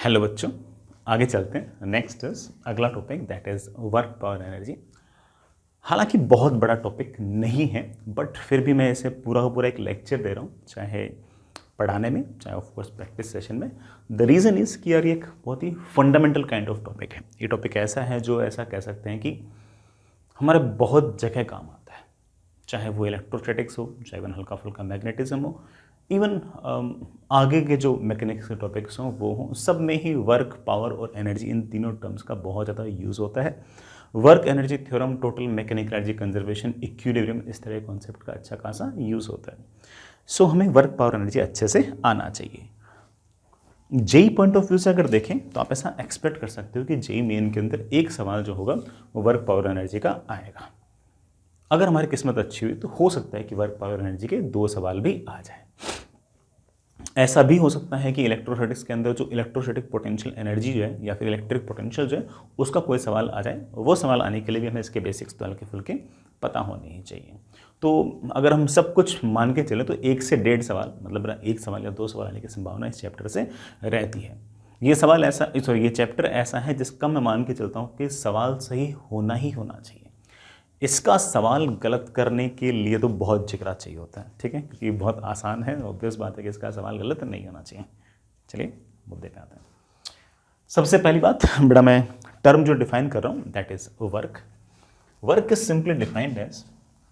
Hello बच्चों, आगे चलते हैं। नेक्स्ट इज अगला topic that is work power energy. हालांकि बहुत बड़ा टॉपिक नहीं है, बट फिर भी मैं इसे पूरा का पूरा एक लेक्चर दे रहा हूँ, चाहे पढ़ाने में चाहे ऑफ कोर्स प्रैक्टिस सेशन में। द रीज़न इज़ कि यार ये एक बहुत ही फंडामेंटल काइंड ऑफ टॉपिक है। ये टॉपिक ऐसा है जो ऐसा कह सकते हैं कि हमारे बहुत जगह काम आता है, चाहे वो इलेक्ट्रोस्टैटिक्स हो, चाहे वो हल्का फुल्का मैग्नेटिज्म हो, इवन आगे के जो मैकेनिक्स के टॉपिक्स हों वो हों, सब में ही वर्क, पावर और एनर्जी, इन तीनों टर्म्स का बहुत ज़्यादा यूज़ होता है। Work energy theorem, total mechanical energy conservation, equilibrium, इस तरह के कॉन्सेप्ट का अच्छा खासा यूज़ होता है। सो हमें वर्क पावर एनर्जी अच्छे से आना चाहिए। जेई पॉइंट ऑफ व्यू से अगर देखें तो आप ऐसा एक्सपेक्ट कर सकते हो कि जेई मेन के अंदर एक सवाल जो होगा वो वर्क पावर एनर्जी का आएगा। अगर हमारी किस्मत अच्छी हुई तो हो सकता है कि वर्क पावर एनर्जी के 2 सवाल भी आ जाए। ऐसा भी हो सकता है कि इलेक्ट्रोस्टैटिक्स के अंदर जो इलेक्ट्रोस्टैटिक पोटेंशियल एनर्जी जो है या फिर इलेक्ट्रिक पोटेंशियल जो है उसका कोई सवाल आ जाए। वो सवाल आने के लिए भी हमें इसके बेसिक्स तो हल्के फुल्के पता होने ही चाहिए। तो अगर हम सब कुछ मान के चलें तो 1 से 1.5 सवाल, मतलब 1 सवाल या 2 सवाल आने की संभावना इस चैप्टर से रहती है। ये सवाल ऐसा, सॉरी, ये चैप्टर ऐसा है जिसका मैं मान के चलता हूँ कि सवाल सही होना ही होना चाहिए। इसका सवाल गलत करने के लिए तो बहुत जिगरा चाहिए होता है, ठीक है, क्योंकि बहुत आसान है। ऑब्वियस बात है कि इसका सवाल गलत नहीं होना चाहिए। चलिए मुद्दे पे आते हैं। सबसे पहली बात, बड़ा मैं टर्म जो डिफाइन कर रहा हूँ that is work. Work is simply defined as,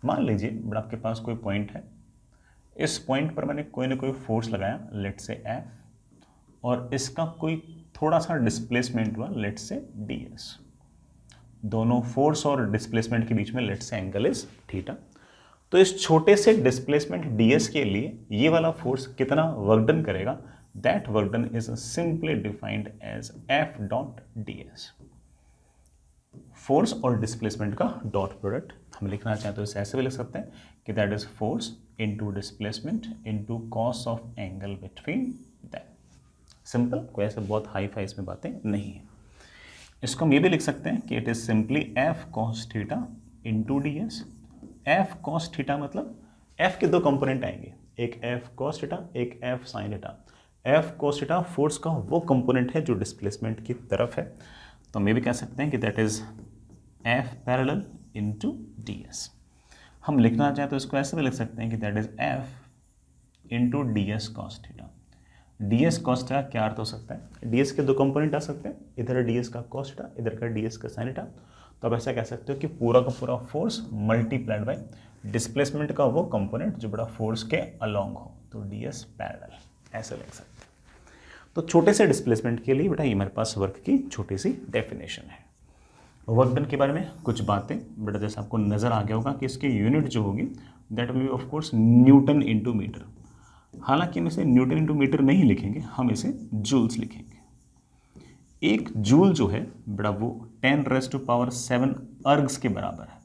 मान लीजिए बड़ा आपके पास कोई पॉइंट है, इस पॉइंट पर मैंने कोई ना कोई फोर्स लगाया, लेट से एफ, और इसका कोई थोड़ा सा डिस्प्लेसमेंट हुआ, लेट से डी एस। दोनों फोर्स और डिस्प्लेसमेंट के बीच में लेट से एंगल इज थीटा। तो इस छोटे से डिस्प्लेसमेंट ds के लिए ये वाला फोर्स कितना वर्क डन करेगा, that work done is simply defined as f dot ds। Force और डिस्प्लेसमेंट का डॉट प्रोडक्ट हम लिखना चाहें तो इसे ऐसे भी लिख सकते हैं कि that is force into displacement into cos of angle between that. Simple, कोई ऐसे बहुत हाई फाई इसमें बातें नहीं है। इसको हम ये भी लिख सकते हैं कि it is simply F cos theta into D S. F cos theta मतलब एफ के 2 कंपोनेंट आएंगे, एक एफ कॉस थीटा, एक F sine theta. F cos theta force का वो कंपोनेंट है जो डिस्प्लेसमेंट की तरफ है, तो हम ये भी कह सकते हैं कि that is F parallel into D S. हम लिखना चाहें तो इसको ऐसे भी लिख सकते हैं कि that is F into D S cos theta. ds cos का क्या अर्थ हो सकता है, ds के 2 कंपोनेंट आ सकते हैं, इधर ds का cos थीटा, इधर का ds का sin थीटा। तो आप ऐसा कह सकते हो कि पूरा का पूरा फोर्स मल्टीप्लाइड बाय डिस्प्लेसमेंट का वो कंपोनेंट जो बड़ा फोर्स के अलोंग हो, तो ds पैरेलल, ऐसे लिख सकते हैं। तो छोटे से डिस्प्लेसमेंट के लिए बेटा ये मेरे पास वर्क की छोटी सी डेफिनेशन है। वर्क डन के बारे में कुछ बातें बेटा जैसे आपको नजर आ गया होगा कि इसकी यूनिट जो होगी that will be of course newton into metre. हालांकि हम इसे न्यूटन इंटू मीटर नहीं लिखेंगे, हम इसे जूल्स लिखेंगे। एक जूल जो है बड़ा वो 10⁻⁷ अर्ग्स के बराबर है।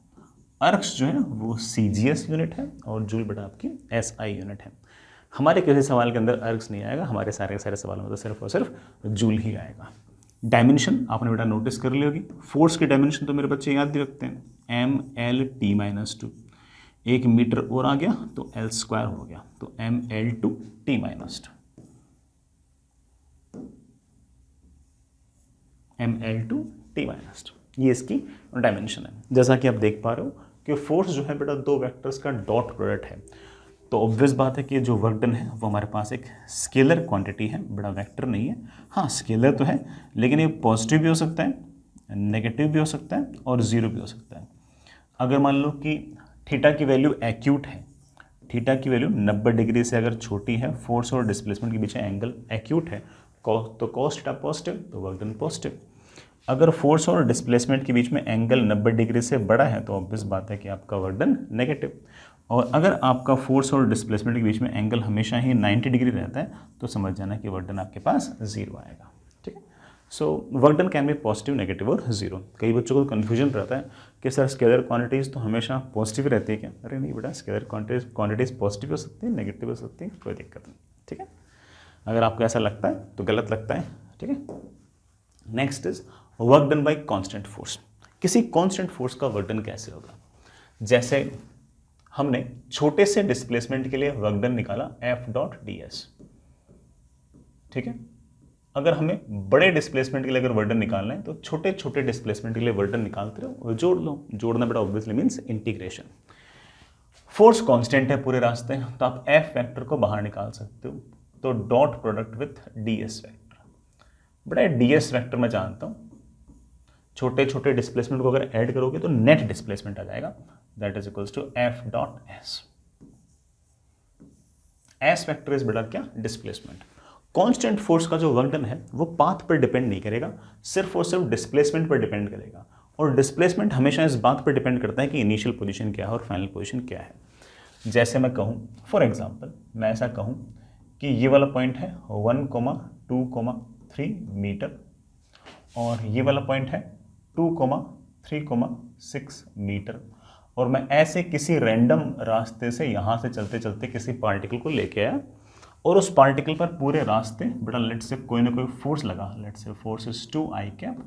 अर्ग्स जो है वो CGS यूनिट है और जूल बड़ा आपकी SI यूनिट है। हमारे किसी सवाल के अंदर अर्ग्स नहीं आएगा, हमारे सारे सवालों में तो सिर्फ और सिर्फ जूल ही आएगा। डायमेंशन आपने बेटा नोटिस कर ली होगी। फोर्स की डायमेंशन तो मेरे बच्चे याद भी रखते हैं, ML/T-2। 1 मीटर और आ गया तो L² हो गया, तो ML/T-2। ML/T-2 ये इसकी डायमेंशन है। जैसा कि आप देख पा रहे हो कि फोर्स जो है बेटा 2 वेक्टर्स का डॉट प्रोडक्ट है, तो ऑब्वियस बात है कि जो वर्क डन है वो हमारे पास एक स्केलर क्वांटिटी है, बड़ा वेक्टर नहीं है। हाँ स्केलर तो है, लेकिन ये पॉजिटिव भी हो सकता है, नेगेटिव भी हो सकता है और 0 भी हो सकता है। अगर मान लो कि थीटा की वैल्यू एक्यूट है, थीटा की वैल्यू 90 डिग्री से अगर छोटी है, फोर्स और डिस्प्लेसमेंट के बीच एंगल एक्यूट है, तो कॉस थीटा पॉजिटिव, तो वर्क डन पॉजिटिव। अगर फोर्स और डिस्प्लेसमेंट के बीच में एंगल 90 डिग्री से बड़ा है तो ऑब्वियस बात है कि आपका वर्क डन नेगेटिव। और अगर आपका फोर्स और डिस्प्लेसमेंट के बीच में एंगल हमेशा ही 90 डिग्री रहता है तो समझ जाना कि वर्क डन आपके पास 0 आएगा। ठीक है, so work done can be positive, negative और 0। कई बच्चों को कन्फ्यूजन रहता है कि सर स्केलर क्वांटिटीज़ तो हमेशा पॉजिटिव रहती है क्या? अरे नहीं बेटा, स्केलर क्वांटिटीज़ पॉजिटिव हो सकती है, नेगेटिव हो सकती है, कोई दिक्कत नहीं। ठीक है, अगर आपको ऐसा लगता है तो गलत लगता है। ठीक है, next is work done bye constant force. किसी कांस्टेंट फोर्स का वर्क डन कैसे होगा? जैसे हमने छोटे से डिस्प्लेसमेंट के लिए वर्क डन निकाला F डॉट ds। ठीक है, अगर हमें बड़े डिस्प्लेसमेंट के लिए अगर वर्डन निकालना है तो छोटे छोटे डिस्प्लेसमेंट के लिए वर्डन निकालते रहो और जोड़ लो। जोड़ना बेटा obviously means integration. Force constant है पूरे रास्ते, तो आप एफ वेक्टर को बाहर निकाल सकते हो, तो dot product with DS vector. बेटा डीएस वेक्टर मैं जानता हूं, छोटे छोटे डिस्प्लेसमेंट को अगर ऐड करोगे तो नेट डिस्प्लेसमेंट आ जाएगा, that is equals to F dot S. S vector is बेटा क्या, डिस्प्लेसमेंट। कांस्टेंट फोर्स का जो वर्क डन है वो पाथ पर डिपेंड नहीं करेगा, सिर्फ और सिर्फ डिस्प्लेसमेंट पर डिपेंड करेगा। और डिस्प्लेसमेंट हमेशा इस बात पर डिपेंड करता है कि इनिशियल पोजीशन क्या है और फाइनल पोजीशन क्या है। जैसे मैं कहूँ, फॉर एग्जांपल मैं ऐसा कहूँ कि ये वाला पॉइंट है 1,2,3 मीटर और ये वाला पॉइंट है 2,3,6 मीटर, और मैं ऐसे किसी रैंडम रास्ते से यहाँ से चलते चलते किसी पार्टिकल को लेके आया और उस पार्टिकल पर पूरे रास्ते बेटा लेट से कोई ना कोई फोर्स लगा। लेट से force is 2i cap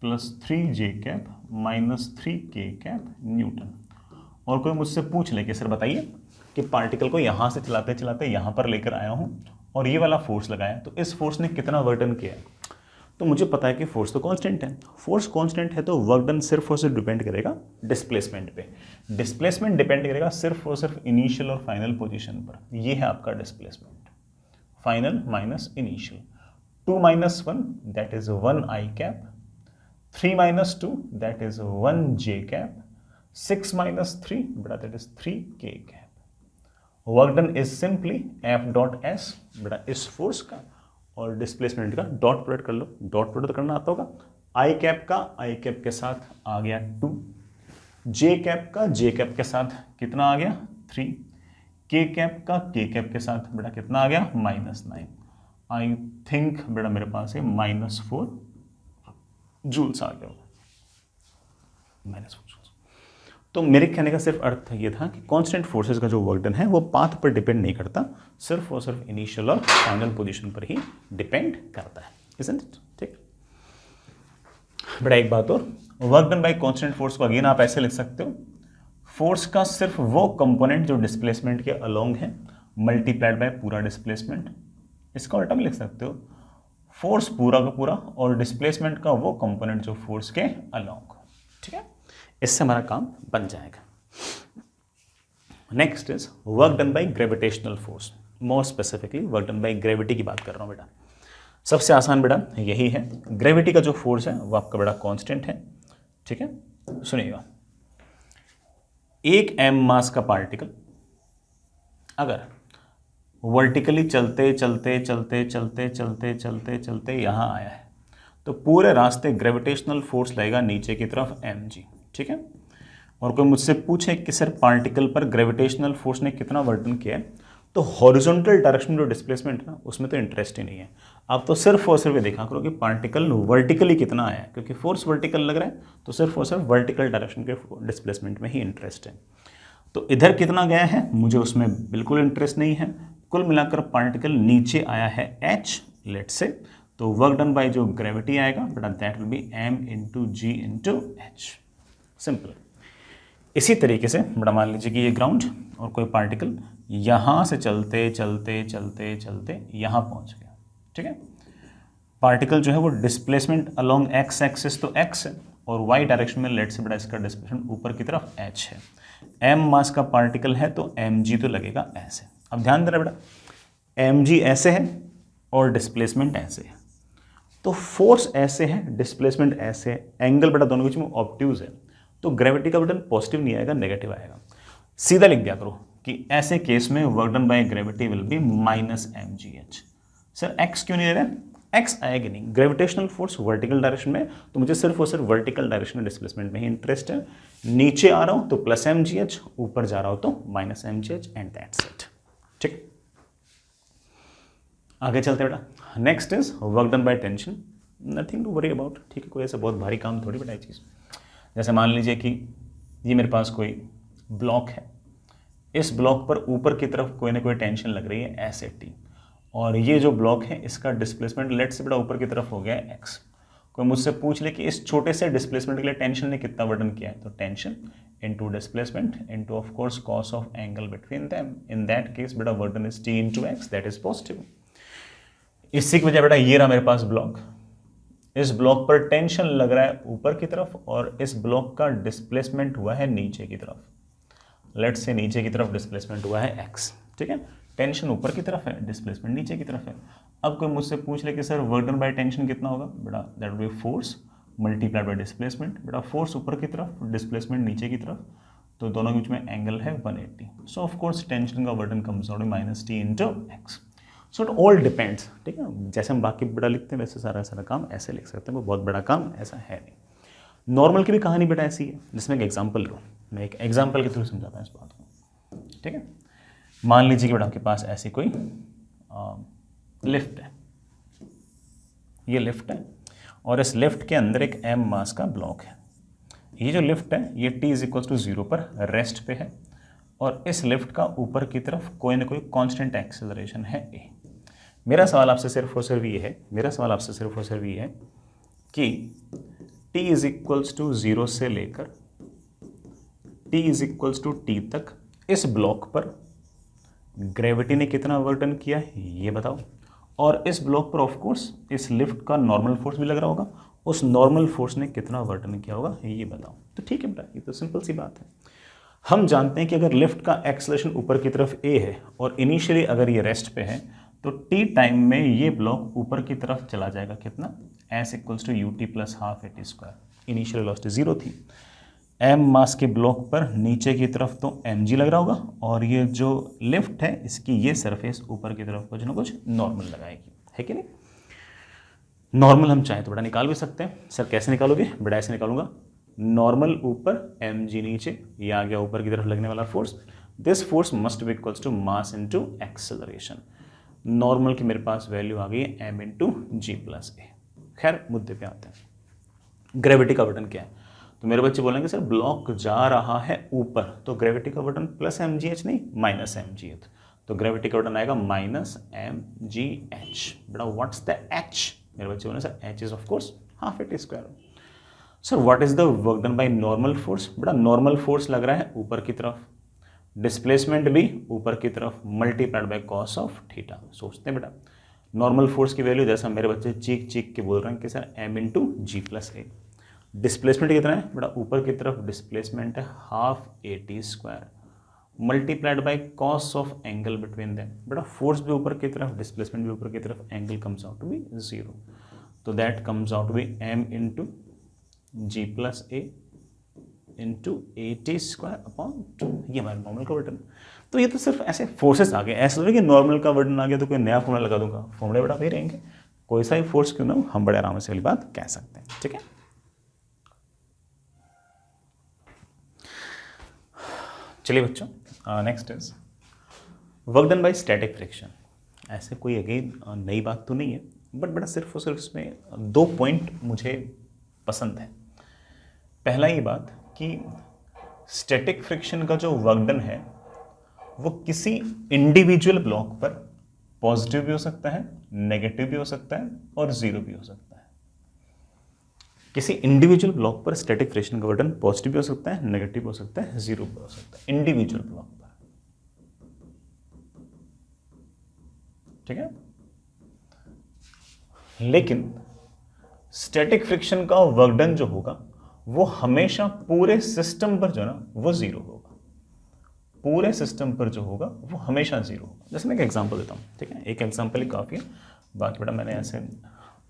plus 3j cap minus 3k cap Newton. और कोई मुझसे पूछ ले कि सर बताइए कि पार्टिकल को यहाँ से चलाते चलाते यहाँ पर लेकर आया हूँ और ये वाला फोर्स लगाया, तो इस फोर्स ने कितना वर्क डन किया है? तो मुझे पता है कि फोर्स तो कांस्टेंट है। फोर्स कांस्टेंट है तो वर्क डन सिर्फ और सिर्फ डिपेंड करेगा डिस्प्लेसमेंट पे। डिस्प्लेसमेंट डिपेंड करेगा सिर्फ और सिर्फ इनिशियल और फाइनल पोजीशन पर। ये है आपका displacement, final minus initial. 2 - 1 that is 1i cap, 3 - 2 that is 1j cap, 6 - 3 बेटा that is 3k cap. Work done is simply f dot S बेटा इस फोर्स का और डिस्प्लेसमेंट का डॉट प्रोडक्ट कर लो। डॉट प्रोडक्ट करना आता होगा, आई कैप का आई कैप के साथ आ गया 2, जे कैप का जे कैप के साथ कितना आ गया 3, के कैप का के कैप के साथ बेटा कितना आ गया -9। आई थिंक बेटा मेरे पास है -4 जूल्स आ गया, -4 जूल्स। तो मेरे कहने का सिर्फ अर्थ ये था कि कांस्टेंट फोर्सेस का जो वर्क डन है वो पाथ पर डिपेंड नहीं करता, सिर्फ और सिर्फ इनिशियल और फाइनल पोजीशन पर ही डिपेंड करता है, isn't it? ठीक। बेटा एक बात और, work done bye constant force को अगेन आप ऐसे लिख सकते हो, फोर्स का सिर्फ वो कंपोनेंट जो डिस्प्लेसमेंट के अलोंग है मल्टीप्लाइड बाय पूरा डिस्प्लेसमेंट। इसका उल्टा भी लिख सकते हो, फोर्स पूरा का पूरा और डिस्प्लेसमेंट का वो कंपोनेंट जो फोर्स के अलोंग। ठीक है, इससे हमारा काम बन जाएगा। Next is work done by gravitational force, more specifically work done by gravity की बात कर रहा हूं बेटा। सबसे आसान बेटा यही है, ग्रेविटी का जो फोर्स है वो आपका बेटा कांस्टेंट है। ठीक है, सुनिएगा, एक m मास का पार्टिकल अगर वर्टिकली चलते चलते चलते चलते चलते चलते चलते यहां आया है तो पूरे रास्ते ग्रेविटेशनल फोर्स लगेगा नीचे की तरफ mg। ठीक है, और कोई मुझसे पूछे कि सर पार्टिकल पर ग्रेविटेशनल फोर्स ने कितना वर्क डन किया है, तो हॉरिजॉन्टल डायरेक्शन में जो डिस्प्लेसमेंट है ना उसमें तो इंटरेस्ट ही नहीं है। आप तो सिर्फ और सिर्फ देखा करो कि पार्टिकल वर्टिकली कितना आया है, क्योंकि फोर्स वर्टिकल लग रहा है तो सिर्फ और सिर्फ वर्टिकल डायरेक्शन के डिस्प्लेसमेंट में ही इंटरेस्ट है। तो इधर कितना गया है मुझे उसमें बिल्कुल इंटरेस्ट नहीं है। कुल मिलाकर पार्टिकल नीचे आया है h लेट से, तो वर्क डन बाय जो ग्रेविटी आएगा बेटा that will be m into G into H, simple. इसी तरीके से बेटा मान लीजिए कि ये ग्राउंड और कोई पार्टिकल यहाँ से चलते चलते चलते चलते यहाँ पहुँच गया। ठीक है, पार्टिकल जो है वो डिस्प्लेसमेंट अलोंग x एक्सिस तो x है और y डायरेक्शन में लेट से बेटा इसका डिस्प्लेसमेंट ऊपर की तरफ h है। m मास का पार्टिकल है तो mg तो लगेगा ऐसे। अब ध्यान देना बेटा, mg ऐसे है और डिस्प्लेसमेंट ऐसे है, तो फोर्स ऐसे है डिस्प्लेसमेंट ऐसे है, एंगल बेटा दोनों के बीच में ऑब्ट्यूज है, तो ग्रेविटी का बटन पॉजिटिव नहीं आएगा नेगेटिव आएगा। सीधा लिख दिया करो कि ऐसे केस में work done by gravity will be -mgh। Sir x क्यों नहीं ले रहे, x आएगा नहीं, ग्रेविटेशनल फोर्स वर्टिकल डायरेक्शन में, तो मुझे सिर्फ और सिर्फ वर्टिकल डायरेक्शन में डिस्प्लेसमेंट में ही इंटरेस्ट है। नीचे आ रहा हूं तो +mgh, ऊपर जा रहा हूं तो -mgh एंड दैट्स इट। ठीक, आगे चलते बेटा। Next is work done by tension, nothing to worry about. ठीक है, कोई ऐसा बहुत भारी काम थोड़ी बेटा ये चीज़। जैसे मान लीजिए कि ये मेरे पास कोई ब्लॉक है, इस ब्लॉक पर ऊपर की तरफ कोई ना कोई टेंशन लग रही है ऐसे टी, और ये जो ब्लॉक है इसका डिस्प्लेसमेंट लेट से बेटा ऊपर की तरफ हो गया है x। कोई मुझसे पूछ ले कि इस छोटे से डिस्प्लेसमेंट के लिए टेंशन ने कितना वर्क डन किया है, तो tension into displacement into of course cos of angle between them, in that case बेटा work done is t into x, that is positive. इसी की वजह बेटा ये रहा मेरे पास ब्लॉक, इस ब्लॉक पर टेंशन लग रहा है ऊपर की तरफ और इस ब्लॉक का डिस्प्लेसमेंट हुआ है नीचे की तरफ। लेट्स से नीचे की तरफ डिस्प्लेसमेंट हुआ है x, ठीक है। टेंशन ऊपर की तरफ है, डिस्प्लेसमेंट नीचे की तरफ है। अब कोई मुझसे पूछ ले कि sir work done by tension कितना होगा, बेटा that will B force multiplied by displacement. बेटा फोर्स ऊपर की तरफ, डिस्प्लेसमेंट नीचे की तरफ, तो दोनों के बीच में एंगल है 180। सो ऑफ कोर्स टेंशन का work done comes out minus T into x. So it all depends, ठीक है। जैसे हम बाकी बड़ा लिखते हैं वैसे सारा काम ऐसे लिख सकते हैं, वो बहुत बड़ा काम ऐसा है नहीं। नॉर्मल की भी कहानी बेटा ऐसी है, जिसमें एक एग्जाम्पल लो, मैं एक एग्जाम्पल के थ्रू समझाता हूँ इस बात को, ठीक है। मान लीजिए कि बेटा आपके पास ऐसी कोई लिफ्ट है, ये लिफ्ट है और इस लिफ्ट के अंदर एक m मास का ब्लॉक है। ये जो लिफ्ट है ये t इज इक्वल टू 0 पर रेस्ट पे है और इस लिफ्ट का ऊपर की तरफ कोई ना कोई कांस्टेंट एक्सेलरेशन है a। मेरा सवाल आपसे सिर्फ और सिर्फ ये है, मेरा सवाल आपसे सिर्फ और सिर्फ ये है कि t इज इक्वल्स टू 0 से लेकर t is equals to t तक इस ब्लॉक पर ग्रेविटी ने कितना वर्क डन किया है ये बताओ। और इस ब्लॉक पर ऑफ कोर्स इस लिफ्ट का नॉर्मल फोर्स भी लग रहा होगा, उस नॉर्मल फोर्स ने कितना वर्क डन किया होगा ये बताओ। तो ठीक है बेटा, ये तो सिंपल सी बात है। हम जानते हैं कि अगर लिफ्ट का एक्सेलरेशन ऊपर की तरफ a है और इनिशियली अगर ये रेस्ट पे है तो t टाइम में ये ब्लॉक ऊपर की तरफ चला जाएगा कितना, s equals to U T plus half A T square. Initial velocity 0 थी, m मास के ब्लॉक पर नीचे की तरफ तो mg लग रहा होगा और ये जो लिफ्ट है इसकी ये सरफेस ऊपर की तरफ कुछ ना कुछ नॉर्मल लगाएगी, है कि नहीं। नॉर्मल हम चाहे तो बड़ा निकाल भी सकते हैं। सर कैसे निकालोगे, बड़ा ऐसे निकालूंगा, नॉर्मल ऊपर mg नीचे, ये आ गया ऊपर की तरफ लगने वाला force. This force must be equals to mass into acceleration. Normal की मेरे पास वैल्यू आ गई है m into G plus A. खैर मुद्दे पे आते हैं, ग्रेविटी का बटन क्या है। तो मेरे बच्चे बोलेंगे सर ब्लॉक जा रहा है ऊपर तो ग्रेविटी का बटन प्लस एम जी एच नहीं माइनस एम जी एच, तो ग्रेविटी का बटन आएगा माइनस एम जी एच। बेटा व्हाट्स द एच, मेरे बच्चे बोले sir H is of course half A T square. Sir what is the work done by normal force, बेटा नॉर्मल फोर्स लग रहा है ऊपर की तरफ, डिस्प्लेसमेंट भी ऊपर की तरफ, multiplied by cos of theta. सोचते हैं बेटा नॉर्मल फोर्स की वैल्यू, जैसा मेरे बच्चे चीख चीख के बोल रहे हैं कि sir M into G plus A. Displacement कितना है बेटा, ऊपर की तरफ डिस्प्लेसमेंट है half A T square multiplied by cos of angle between them. बेटा फोर्स भी ऊपर की तरफ, डिस्प्लेसमेंट भी ऊपर की तरफ, angle comes out to be 0, तो that comes out to be M into G plus A into A T square upon 2। ये हमारा नॉर्मल का बटन। तो ये तो सिर्फ ऐसे फोर्सेस आ गए, ऐसा नहीं कि नॉर्मल का बटन आ गया तो कोई नया फॉर्मूला लगा दूंगा, फॉर्मूले बेटा वही रहेंगे, कोई सा ही फोर्स क्यों ना हम बड़े आराम से वाली बात कह सकते हैं, ठीक है। चलिए बच्चों, next is work done bye static friction. ऐसे कोई अगेन नई बात तो नहीं है, बट बड़ा सिर्फ और सिर्फ इसमें 2 पॉइंट मुझे पसंद है। पहला ये बात कि स्टैटिक फ्रिक्शन का जो वर्क डन है वो किसी इंडिविजुअल ब्लॉक पर पॉजिटिव भी हो सकता है, नेगेटिव भी हो सकता है और 0 भी हो सकता है। किसी इंडिविजुअल ब्लॉक पर स्टैटिक फ्रिक्शन का वर्क डन पॉजिटिव भी हो सकता है, नेगेटिव भी हो सकता है, 0 भी हो सकता है, इंडिविजुअल ब्लॉक पर, ठीक है। लेकिन स्टैटिक फ्रिक्शन का वर्क डन जो होगा वो हमेशा पूरे सिस्टम पर जो है ना वो 0 होगा, पूरे सिस्टम पर जो होगा वो हमेशा 0 होगा। जैसे मैं एक एग्जांपल देता हूँ, ठीक है, एक एग्जांपल ही काफ़ी है, बाकी बेटा मैंने ऐसे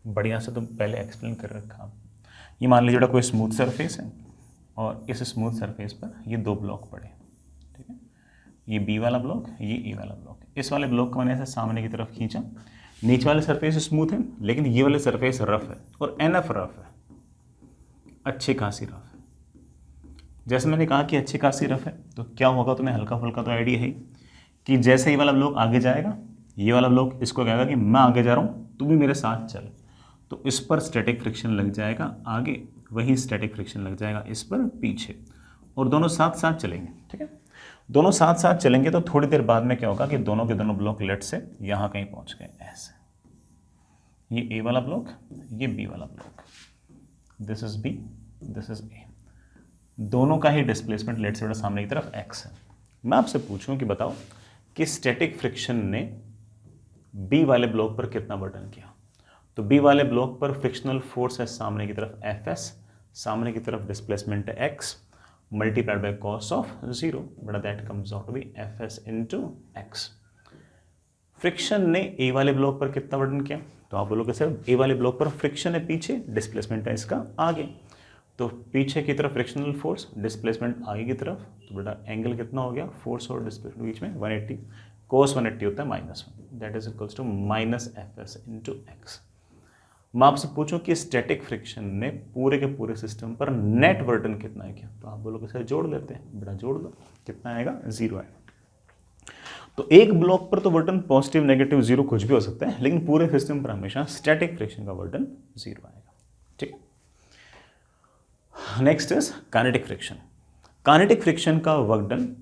बढ़िया से तो पहले एक्सप्लेन कर रखा। ये मान लीजिए बेटा कोई स्मूथ सरफेस है और इस स्मूथ सरफेस पर ये 2 ब्लॉक पड़े, ठीक है, ये बी वाला ब्लॉक, ये ए वाला ब्लॉक। इस वाले ब्लॉक को मैंने ऐसे सामने की तरफ खींचा, नीचे वाले सरफेस स्मूथ है लेकिन ये वाले सरफेस रफ है और एनएफ रफ है, अच्छी खासी रफ है। जैसे मैंने कहा कि अच्छी खासी रफ है तो क्या होगा, तुम्हें हल्का फुल्का तो आइडिया है कि जैसे ये वाला ब्लॉक आगे जाएगा ये वाला ब्लॉक इसको कहेगा कि मैं आगे जा रहा हूँ तू भी मेरे साथ चल, तो इस पर स्टैटिक फ्रिक्शन लग जाएगा आगे, वही स्टैटिक फ्रिक्शन लग जाएगा इस पर पीछे, और दोनों साथ साथ चलेंगे, ठीक है। दोनों साथ साथ चलेंगे तो थोड़ी देर बाद में क्या होगा कि दोनों के दोनों ब्लॉक लेट से यहाँ कहीं पहुँच गए, ऐसे, ये ए वाला ब्लॉक, ये बी वाला block, this is B, this is A, दोनों का ही डिस्प्लेसमेंट लेट से सामने की तरफ एक्स है। मैं आपसे पूछूं कि बताओ कि स्टैटिक फ्रिक्शन ने बी वाले ब्लॉक पर कितना वर्डन किया। तो बी वाले ब्लॉक पर फ्रिक्शनल फोर्स है सामने की तरफ Fs, सामने की तरफ डिस्प्लेसमेंट है x multiplied by cos of 0, but that comes out to be Fs into x। Friction ने ए वाले ब्लॉक पर कितना वर्डन किया, तो आप बोलोगे सर ए वाले ब्लॉक पर फ्रिक्शन है पीछे, डिस्प्लेसमेंट है इसका आगे, तो पीछे की तरफ फ्रिक्शनल फोर्स, डिस्प्लेसमेंट आगे की तरफ, तो बेटा एंगल कितना हो गया, फोर्स और डिस्प्लेसमेंट बीच में 180, कोस 180 होता है -1, that is equals to -Fs into X. मैं आपसे पूछूं कि स्टैटिक फ्रिक्शन ने पूरे के पूरे सिस्टम पर नेट वर्डन कितना है क्या, तो आप बोलोगे सर जोड़ लेते हैं, बेटा जोड़ दो, कितना आएगा 0 आएगा। तो एक ब्लॉक पर तो वर्डन पॉजिटिव नेगेटिव 0 कुछ भी हो सकता है, लेकिन पूरे सिस्टम पर हमेशा स्टैटिक फ्रिक्शन का वर्डन 0 आएगा। ठीक, next is kinetic friction. Kinetic friction का वर्क डन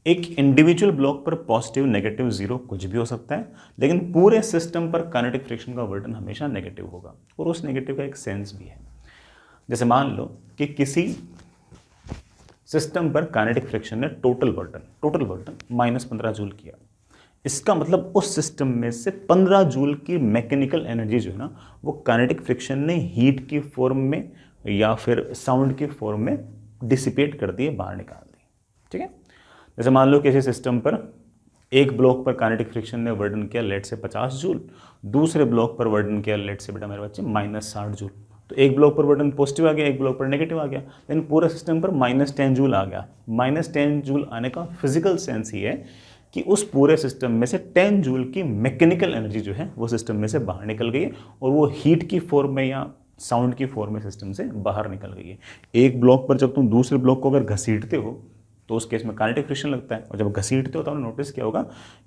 एक इंडिविजुअल ब्लॉक पर पॉजिटिव नेगेटिव 0 कुछ भी हो सकता है, लेकिन पूरे सिस्टम पर काइनेटिक फ्रिक्शन का वर्क डन हमेशा नेगेटिव होगा, और उस नेगेटिव का एक सेंस भी है। जैसे मान लो कि किसी सिस्टम पर काइनेटिक फ्रिक्शन ने टोटल वर्क डन -15 जूल किया, इसका मतलब उस सिस्टम में से 15 जूल की मैकेनिकल एनर्जी जो है ना, वो काइनेटिक फ्रिक्शन ने हीट की फॉर्म में या फिर साउंड की फॉर्म में डिसिपेट कर दी है, बाहर निकाल दी। ठीक है, जैसे मान लो किसी सिस्टम पर एक ब्लॉक पर काइनेटिक फ्रिक्शन ने वर्डन किया लेट से 50 जूल, दूसरे ब्लॉक पर वर्डन किया लेट से बेटा मेरे बच्चे -60 जूल, तो एक ब्लॉक पर वर्डन पॉजिटिव आ गया, एक ब्लॉक पर नेगेटिव आ गया, लेकिन पूरे सिस्टम पर -10 जूल आ गया। -10 जूल आने का फिजिकल सेंस ही है कि उस पूरे सिस्टम में से 10 जूल की मैकेनिकल एनर्जी जो है वो सिस्टम में से बाहर निकल गई है, और वो हीट की फॉर्म में या साउंड की फॉर्म में सिस्टम से बाहर निकल गई है। एक ब्लॉक पर जब तुम दूसरे ब्लॉक को अगर घसीटते हो तो उस केस में काइनेटिक फ्रिक्शन लगता है, और जब घसीटते हो तो आपने नोटिस किया होगा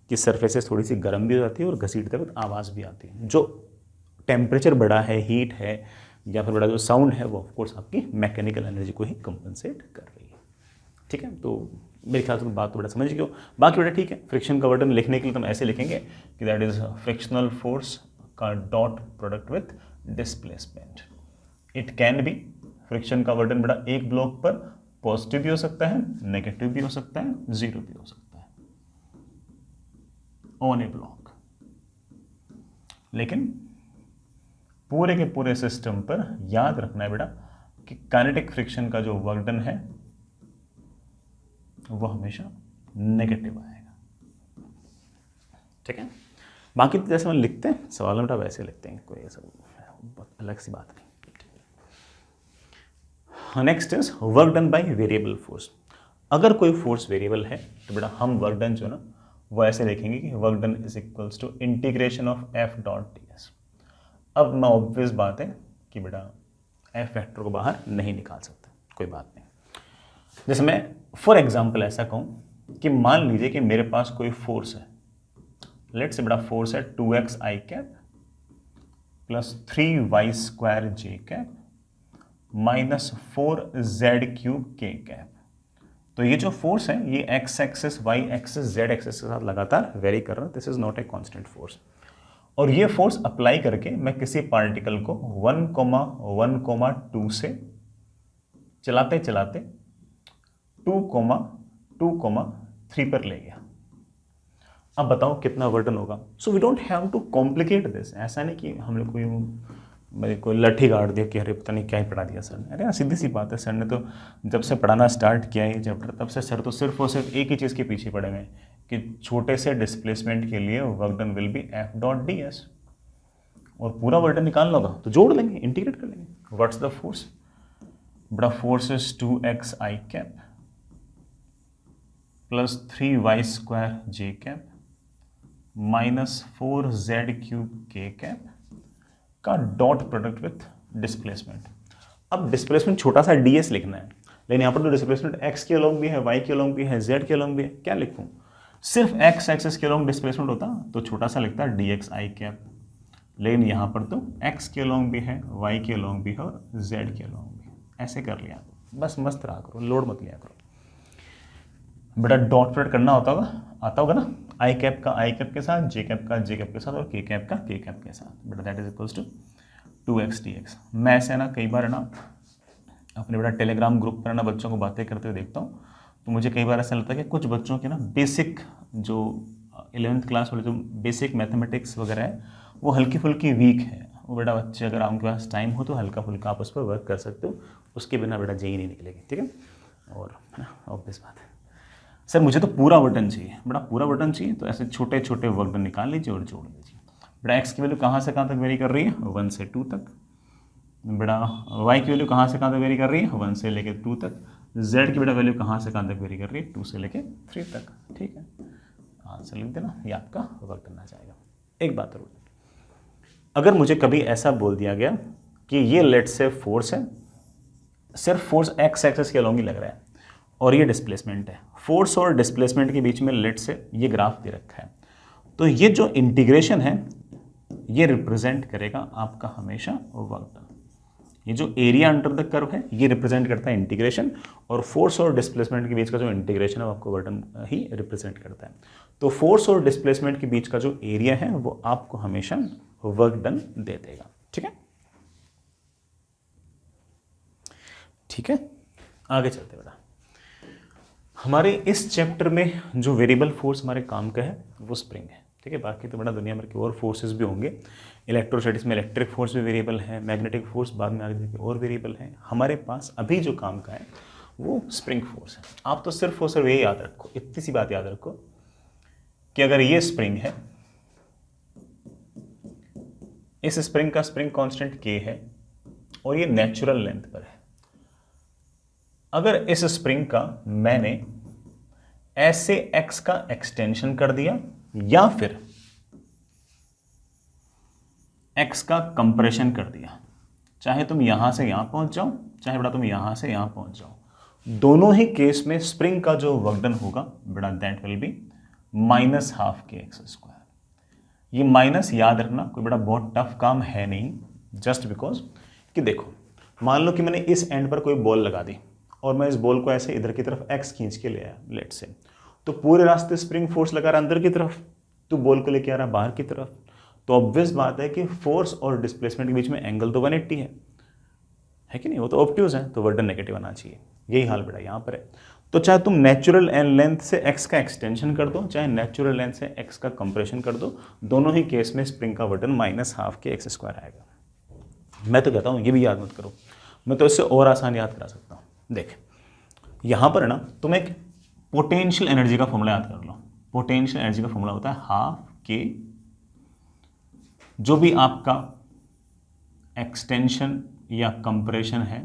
कि सरफेसेस थोड़ी सी गर्म भी हो जाती है और घसीटते वक्त आवाज़ भी आती है। जो टेम्परेचर बढ़ा है, हीट है या फिर बड़ा जो साउंड है, वो ऑफकोर्स आपकी मैकेनिकल एनर्जी को ही कंपनसेट कर रही है। ठीक है, तो मेरे ख्याल से बात तो बड़ा समझ गए हो। बाकी बेटा ठीक है, फ्रिक्शन का वर्डन लिखने के लिए तुम ऐसे लिखेंगे कि दैट इज फ्रिक्शनल फोर्स का dot product with displacement. It can be, friction का वर्डन बेटा एक ब्लॉक पर पॉजिटिव भी हो सकता है, नेगेटिव भी हो सकता है, 0 भी हो सकता है ऑन ए ब्लॉक, लेकिन पूरे के पूरे सिस्टम पर याद रखना है बेटा कि काइनेटिक फ्रिक्शन का जो वर्क डन है वो हमेशा नेगेटिव आएगा। ठीक है, बाकी तो जैसे हम लिखते हैं सवाल में वैसे लिखते हैं, कोई ऐसा बहुत अलग सी बात नहीं। Next is work done by variable force. अगर कोई फोर्स वेरिएबल है तो बेटा हम वर्क डन जो ना वो ऐसे लिखेंगे कि work done is equals to integration of F dot ds। अब मैं ऑब्वियस बात है कि बेटा F फैक्टर को बाहर नहीं निकाल सकते, कोई बात नहीं। जैसे मैं फॉर एग्जांपल ऐसा कहूँ कि मान लीजिए कि मेरे पास कोई फोर्स है, लेट से बड़ा फोर्स है 2x i cap plus 3y square j cap minus 4z cube k cap. तो ये जो फोर्स है ये x axis, y axis, z axis के साथ लगातार वेरी कर रहा है, this is not a constant force. और ये फोर्स अप्लाई करके मैं किसी पार्टिकल को 1,1,2 से चलाते चलाते 2,2,3 पर ले गया। अब बताओ कितना वर्डन होगा। So we don't have to complicate this. ऐसा नहीं कि हम लोग मेरे को लट्ठी गाड़ दिया कि अरे पता नहीं क्या ही पढ़ा दिया सर ने। अरे सीधी सी बात है, सर ने तो जब से पढ़ाना स्टार्ट किया ये चैप्टर तब से सर तो सिर्फ और सिर्फ एक ही चीज़ के पीछे पड़े हुए हैं कि छोटे से डिस्प्लेसमेंट के लिए work done will be F dot ds, और पूरा वर्क डन निकालना होगा तो जोड़ लेंगे, इंटीग्रेट कर लेंगे। What's the force? बड़ा force is 2x i cap plus 3y square j cap minus 4z cube k cap का डॉट प्रोडक्ट विथ डिस्प्लेसमेंट। अब डिस्प्लेसमेंट छोटा सा ds लिखना है, लेकिन यहाँ पर तो डिस्प्लेसमेंट x के अलोंग भी है, y के अलोंग भी है, z के अलोंग भी है। क्या लिखूँ? सिर्फ x एक्सिस के अलोंग डिस्प्लेसमेंट होता तो छोटा सा लिखता dx i कैप, लेकिन यहाँ पर तो x के अलोंग भी है, y के अलोंग भी है और z के अलोंग भी है। ऐसे कर लिया, बस मस्त रहा करो, लोड मत लिया करो बेटा। डॉट प्रोडक्ट करना आता होगा ना, आई कैप का आई कैप के साथ, जे कैप का जे कैप के साथ और के कैप का के कैप के साथ। बेटा that is equals to 2x dx। मैं ऐसे ना कई बार ना अपने बेटा टेलीग्राम ग्रुप पर ना बच्चों को बातें करते हुए देखता हूँ, तो मुझे कई बार ऐसा लगता है कि कुछ बच्चों के ना बेसिक जो 11th क्लास वाले जो बेसिक मैथमेटिक्स वगैरह है वो हल्की फुल्की वीक है, वो बेटा बच्चे अगर आपके पास टाइम हो तो हल्का फुल्का आप उस पर वर्क कर सकते हो, उसके बिना बेटा जेई नहीं निकलेगी, ठीक है। और ऑब्वियस बात है सर मुझे तो पूरा वर्डन चाहिए, बड़ा पूरा वर्डन चाहिए, तो ऐसे छोटे छोटे वर्डन निकाल लीजिए और जोड़ लीजिए। बेटा एक्स की वैल्यू कहाँ से कहाँ तक वेरी कर रही है, 1 से 2 तक। बेटा वाई की वैल्यू कहाँ से कहाँ तक वेरी कर रही है, 1 से लेकर 2 तक। जेड की बेटा वैल्यू कहाँ से कहाँ तक वेरी कर रही है, 2 से लेकर 3 तक, ठीक है। आंसर लिख देना, ये आपका वर्क करना चाहेगा। एक बात और, अगर मुझे कभी ऐसा बोल दिया गया कि ये लेट से फोर्स है, सिर्फ फोर्स एक्स एक्सिस के अलॉन्ग ही लग रहा है और ये डिस्प्लेसमेंट है, फोर्स और डिस्प्लेसमेंट के बीच में लेट से ये ग्राफ दे रखा है, तो ये जो इंटीग्रेशन है ये रिप्रेजेंट करेगा आपका हमेशा वर्क डन। ये जो एरिया अंडर द कर्व है ये रिप्रेजेंट करता है इंटीग्रेशन, और फोर्स और डिस्प्लेसमेंट के बीच का जो इंटीग्रेशन है वो आपको वर्क डन ही रिप्रेजेंट करता है। तो फोर्स और डिस्प्लेसमेंट के बीच का जो एरिया है वो आपको हमेशा वर्क डन दे देगा, ठीक है। ठीक है, आगे चलते बेटा। हमारे इस चैप्टर में जो वेरिएबल फोर्स हमारे काम का है वो स्प्रिंग है, ठीक है। बाकी तो बड़ा दुनिया भर के और फोर्सेस भी होंगे, इलेक्ट्रोस्टैटिक्स में इलेक्ट्रिक फोर्स भी वेरिएबल है, मैग्नेटिक फोर्स बाद में आगे जाके और वेरिएबल है। हमारे पास अभी जो काम का है वो स्प्रिंग फोर्स है। आप तो सिर्फ और सिर्फ ये याद रखो, इतनी सी बात याद रखो कि अगर ये स्प्रिंग है, इस स्प्रिंग का स्प्रिंग कांस्टेंट K है और ये नेचुरल लेंथ पर है। अगर इस स्प्रिंग का मैंने ऐसे x का एक्सटेंशन कर दिया या फिर x का कंप्रेशन कर दिया, चाहे तुम यहां से यहां पहुंच जाओ, चाहे बेटा तुम यहां से यहां पहुंच जाओ, दोनों ही केस में स्प्रिंग का जो वर्क डन होगा बेटा दैट विल बी -12kx²। ये माइनस याद रखना, कोई बड़ा बहुत टफ काम है नहीं, जस्ट बिकॉज कि देखो मान लो कि मैंने इस एंड पर कोई बॉल लगा दी और मैं इस बॉल को ऐसे इधर की तरफ x खींच के ले आया लेट से, तो पूरे रास्ते स्प्रिंग फोर्स लगा रहा अंदर की तरफ, तो बॉल को लेके आ रहा बाहर की तरफ, तो ऑब्वियस बात है कि फोर्स और डिस्प्लेसमेंट के बीच में एंगल तो 180 है कि नहीं, वो तो ऑब्ट्यूज है, तो वर्क डन नेगेटिव आना चाहिए। यही हाल बेटा यहाँ पर है। तो चाहे तुम नेचुरल लेंथ से x का एक्सटेंशन कर दो, चाहे नेचुरल लेंथ से x का कंप्रेशन कर दो, दोनों ही केस में स्प्रिंग का वर्क डन -12kx² आएगा। मैं तो कहता हूँ ये भी याद मत करो, मैं तो इससे और आसान याद करा सकता हूँ। देख यहाँ पर ना तुम एक पोटेंशियल एनर्जी का फॉर्मूला याद कर लो। पोटेंशियल एनर्जी का फॉर्मूला होता है हाफ के, जो भी आपका एक्सटेंशन या कंप्रेशन है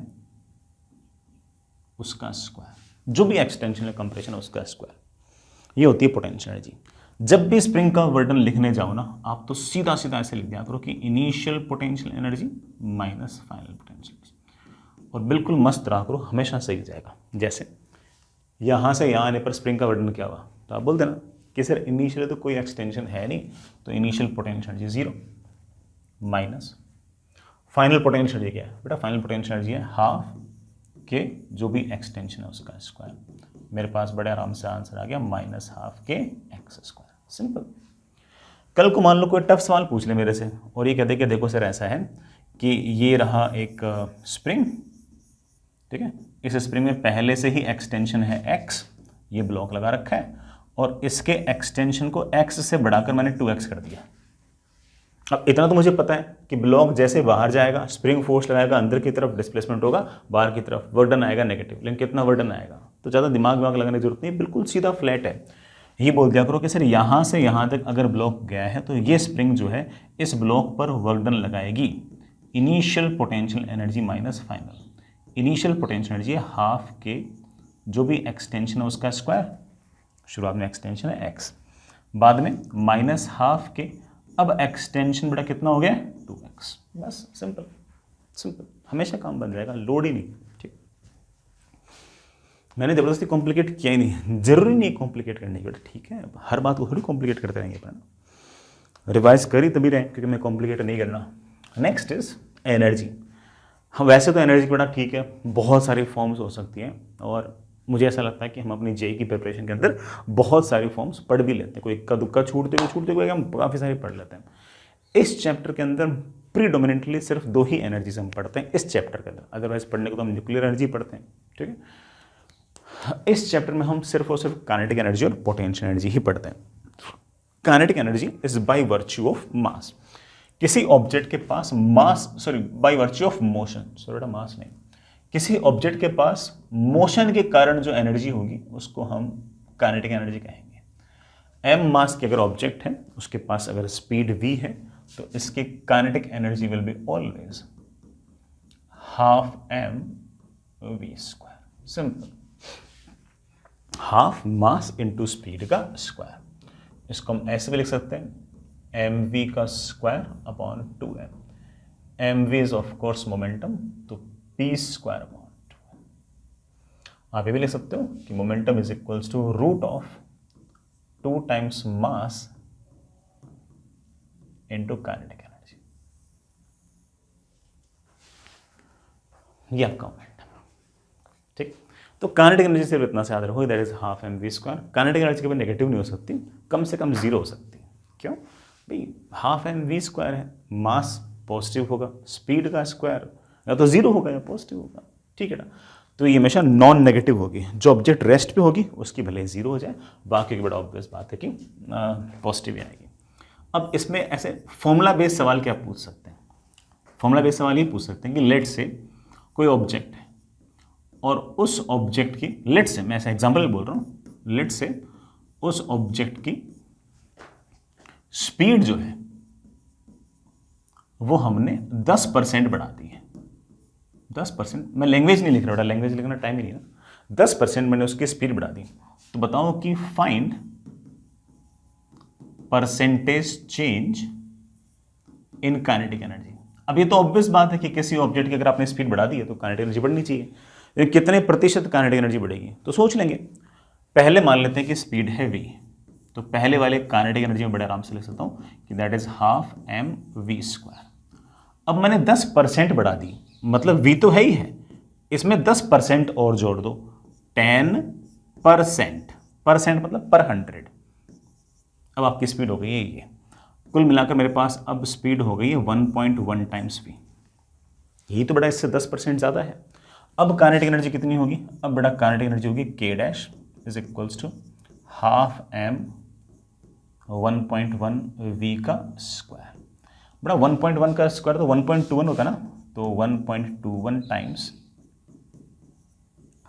उसका स्क्वायर, जो भी एक्सटेंशन या कंप्रेशन है उसका स्क्वायर, ये होती है पोटेंशियल एनर्जी। जब भी स्प्रिंग का वर्क डन लिखने जाओ ना, आप तो सीधा सीधा ऐसे लिख दिया करो कि initial potential energy minus final potential energy, और बिल्कुल मस्त रहा करो, हमेशा सही जाएगा। जैसे यहाँ से यहाँ आने पर स्प्रिंग का वर्क डन क्या हुआ, तो आप बोल देना कि सर इनिशियल तो कोई एक्सटेंशन है नहीं, तो initial potential energy 0 minus final potential energy क्या है बेटा, फाइनल पोटेंशियल एनर्जी है हाफ के जो भी एक्सटेंशन है उसका स्क्वायर। मेरे पास बड़े आराम से आंसर आ गया -12kx²। सिंपल। कल को मान लो कोई टफ सवाल पूछ ले मेरे से और ये कहते कि देखो सर ऐसा है कि ये रहा एक स्प्रिंग, ठीक है, इस स्प्रिंग में पहले से ही एक्सटेंशन है x, ये ब्लॉक लगा रखा है और इसके एक्सटेंशन को x से बढ़ाकर मैंने 2x कर दिया। अब इतना तो मुझे पता है कि ब्लॉक जैसे बाहर जाएगा स्प्रिंग फोर्स लगाएगा, अंदर की तरफ डिस्प्लेसमेंट होगा, बाहर की तरफ वर्क डन आएगा नेगेटिव, लेकिन कितना वर्क डन आएगा, तो ज़्यादा दिमाग लगाने की जरूरत नहीं, बिल्कुल सीधा फ्लैट है। ये बोल दिया करो कि सर यहाँ से यहाँ तक अगर ब्लॉक गया है तो ये स्प्रिंग जो है इस ब्लॉक पर वर्क डन लगाएगी initial potential energy minus final. Initial potential energy है हाफ के जो भी एक्सटेंशन है उसका स्क्वायर, शुरुआत में एक्सटेंशन है x, बाद में -12 के, अब एक्सटेंशन बेटा कितना हो गया 2x, बस सिंपल सिंपल, हमेशा काम बन जाएगा, लोड ही नहीं। ठीक, मैंने ज़बरदस्ती कॉम्प्लिकेट किया ही नहीं, जरूरी नहीं कॉम्प्लिकेट करने की बेटा, ठीक है, हर बात को थोड़ी कॉम्प्लिकेट करते रहेंगे अपन, रिवाइज करी तभी रहें, क्योंकि मैं कॉम्प्लिकेट नहीं करना। Next is energy. हाँ वैसे तो एनर्जी बेटा ठीक है, बहुत सारी फॉर्म्स हो सकती हैं और मुझे ऐसा लगता है कि हम अपनी जेई की प्रिपरेशन के अंदर बहुत सारी फॉर्म्स पढ़ भी लेते हैं, कोई इक्का दुक्का छूटते हुए हम काफ़ी सारी पढ़ लेते हैं। इस चैप्टर के अंदर प्रीडोमिनेंटली सिर्फ 2 ही एनर्जीज हम पढ़ते हैं इस चैप्टर के अंदर, अदरवाइज पढ़ने को तो हम न्यूक्लियर एनर्जी पढ़ते हैं, ठीक है। इस चैप्टर में हम सिर्फ और सिर्फ काइनेटिक एनर्जी और पोटेंशियल एनर्जी ही पढ़ते हैं। Kinetic energy is by virtue of mass. किसी ऑब्जेक्ट के पास बाय वर्च्यू ऑफ मोशन, मास नहीं, किसी ऑब्जेक्ट के पास मोशन के कारण जो एनर्जी होगी उसको हम काइनेटिक एनर्जी कहेंगे। m मास के अगर ऑब्जेक्ट है, उसके पास अगर स्पीड v है, तो इसकी kinetic energy will be always half m v square. Simple, half mass into speed का स्क्वायर। इसको हम ऐसे भी लिख सकते हैं mv का square upon 2m। mv is of course momentum, तो p स्क्वायर अपॉन 2m। आप ये भी लिख सकते हो कि momentum is equals to root of 2 times mass into kinetic energy. ये आपका मोमेंटम, ठीक। तो काइनेटिक एनर्जी सिर्फ इतना से याद रखो, that is half M we square. Kinetic energy कभी नेगेटिव नहीं हो सकती, कम से कम जीरो हो सकती है। क्यों भाई, हाफ एम वी स्क्वायर है, मास पॉजिटिव होगा, स्पीड का स्क्वायर या तो जीरो होगा या पॉजिटिव होगा, ठीक है ना। तो ये हमेशा नॉन नेगेटिव होगी। जो ऑब्जेक्ट रेस्ट पे होगी उसकी भले जीरो हो जाए, बाकी की बड़ा ऑब्वियस बात है कि पॉजिटिव ही आएगी। अब इसमें ऐसे फॉर्मूला बेस्ड सवाल क्या पूछ सकते हैं? फॉर्मूला बेस्ड सवाल ये पूछ सकते हैं कि लेट से कोई ऑब्जेक्ट है और उस ऑब्जेक्ट की, लेट से, मैं ऐसा एग्जाम्पल बोल रहा हूँ, लेट से उस ऑब्जेक्ट की स्पीड जो है वो हमने 10% बढ़ा दी है। 10%, मैं लैंग्वेज नहीं लिख रहा, लैंग्वेज लिखना टाइम ही नहीं ना। 10% मैंने उसकी स्पीड बढ़ा दी। तो बताओ कि find percentage change in kinetic energy. अब ये तो ऑब्वियस बात है कि किसी ऑब्जेक्ट की अगर आपने स्पीड बढ़ा दी है तो काइनेटिक एनर्जी बढ़नी चाहिए। कितने प्रतिशत काइनेटिक एनर्जी बढ़ेगी तो सोच लेंगे। पहले मान लेते हैं कि स्पीड है v, तो पहले वाले काइनेटिक एनर्जी में बड़े आराम से लिख सकता हूं कि that is half M we square. अब मैंने 10% बढ़ा दी, मतलब v तो है ही है, इसमें 10% और जोड़ दो, 10%, परसेंट मतलब पर 100। अब आपकी स्पीड हो गई है ये, कुल मिलाकर मेरे पास अब स्पीड हो गई है 1.1 टाइम्स v। यही तो बड़ा, इससे 10% ज़्यादा है। अब काइनेटिक एनर्जी कितनी होगी? अब बड़ा काइनेटिक एनर्जी होगी k dash is equals to half m 1.1 v का स्क्वायर। बड़ा 1.1 का स्क्वायर तो 1.21 होता ना, तो 1.21 times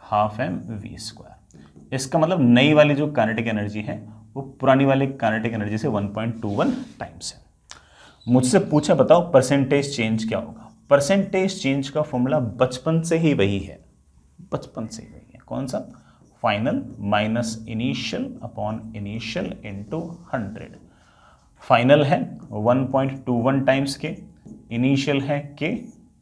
half M we square. इसका मतलब नई वाली जो काइनेटिक एनर्जी है वो पुरानी वाली काइनेटिक एनर्जी से 1.21 टाइम्स है। मुझसे पूछा बताओ परसेंटेज चेंज क्या होगा? परसेंटेज चेंज का फॉर्मूला बचपन से ही वही है, बचपन से ही वही है। कौन सा? Final minus initial upon initial into 100। Final है 1.21 टाइम्स के, इनिशियल है के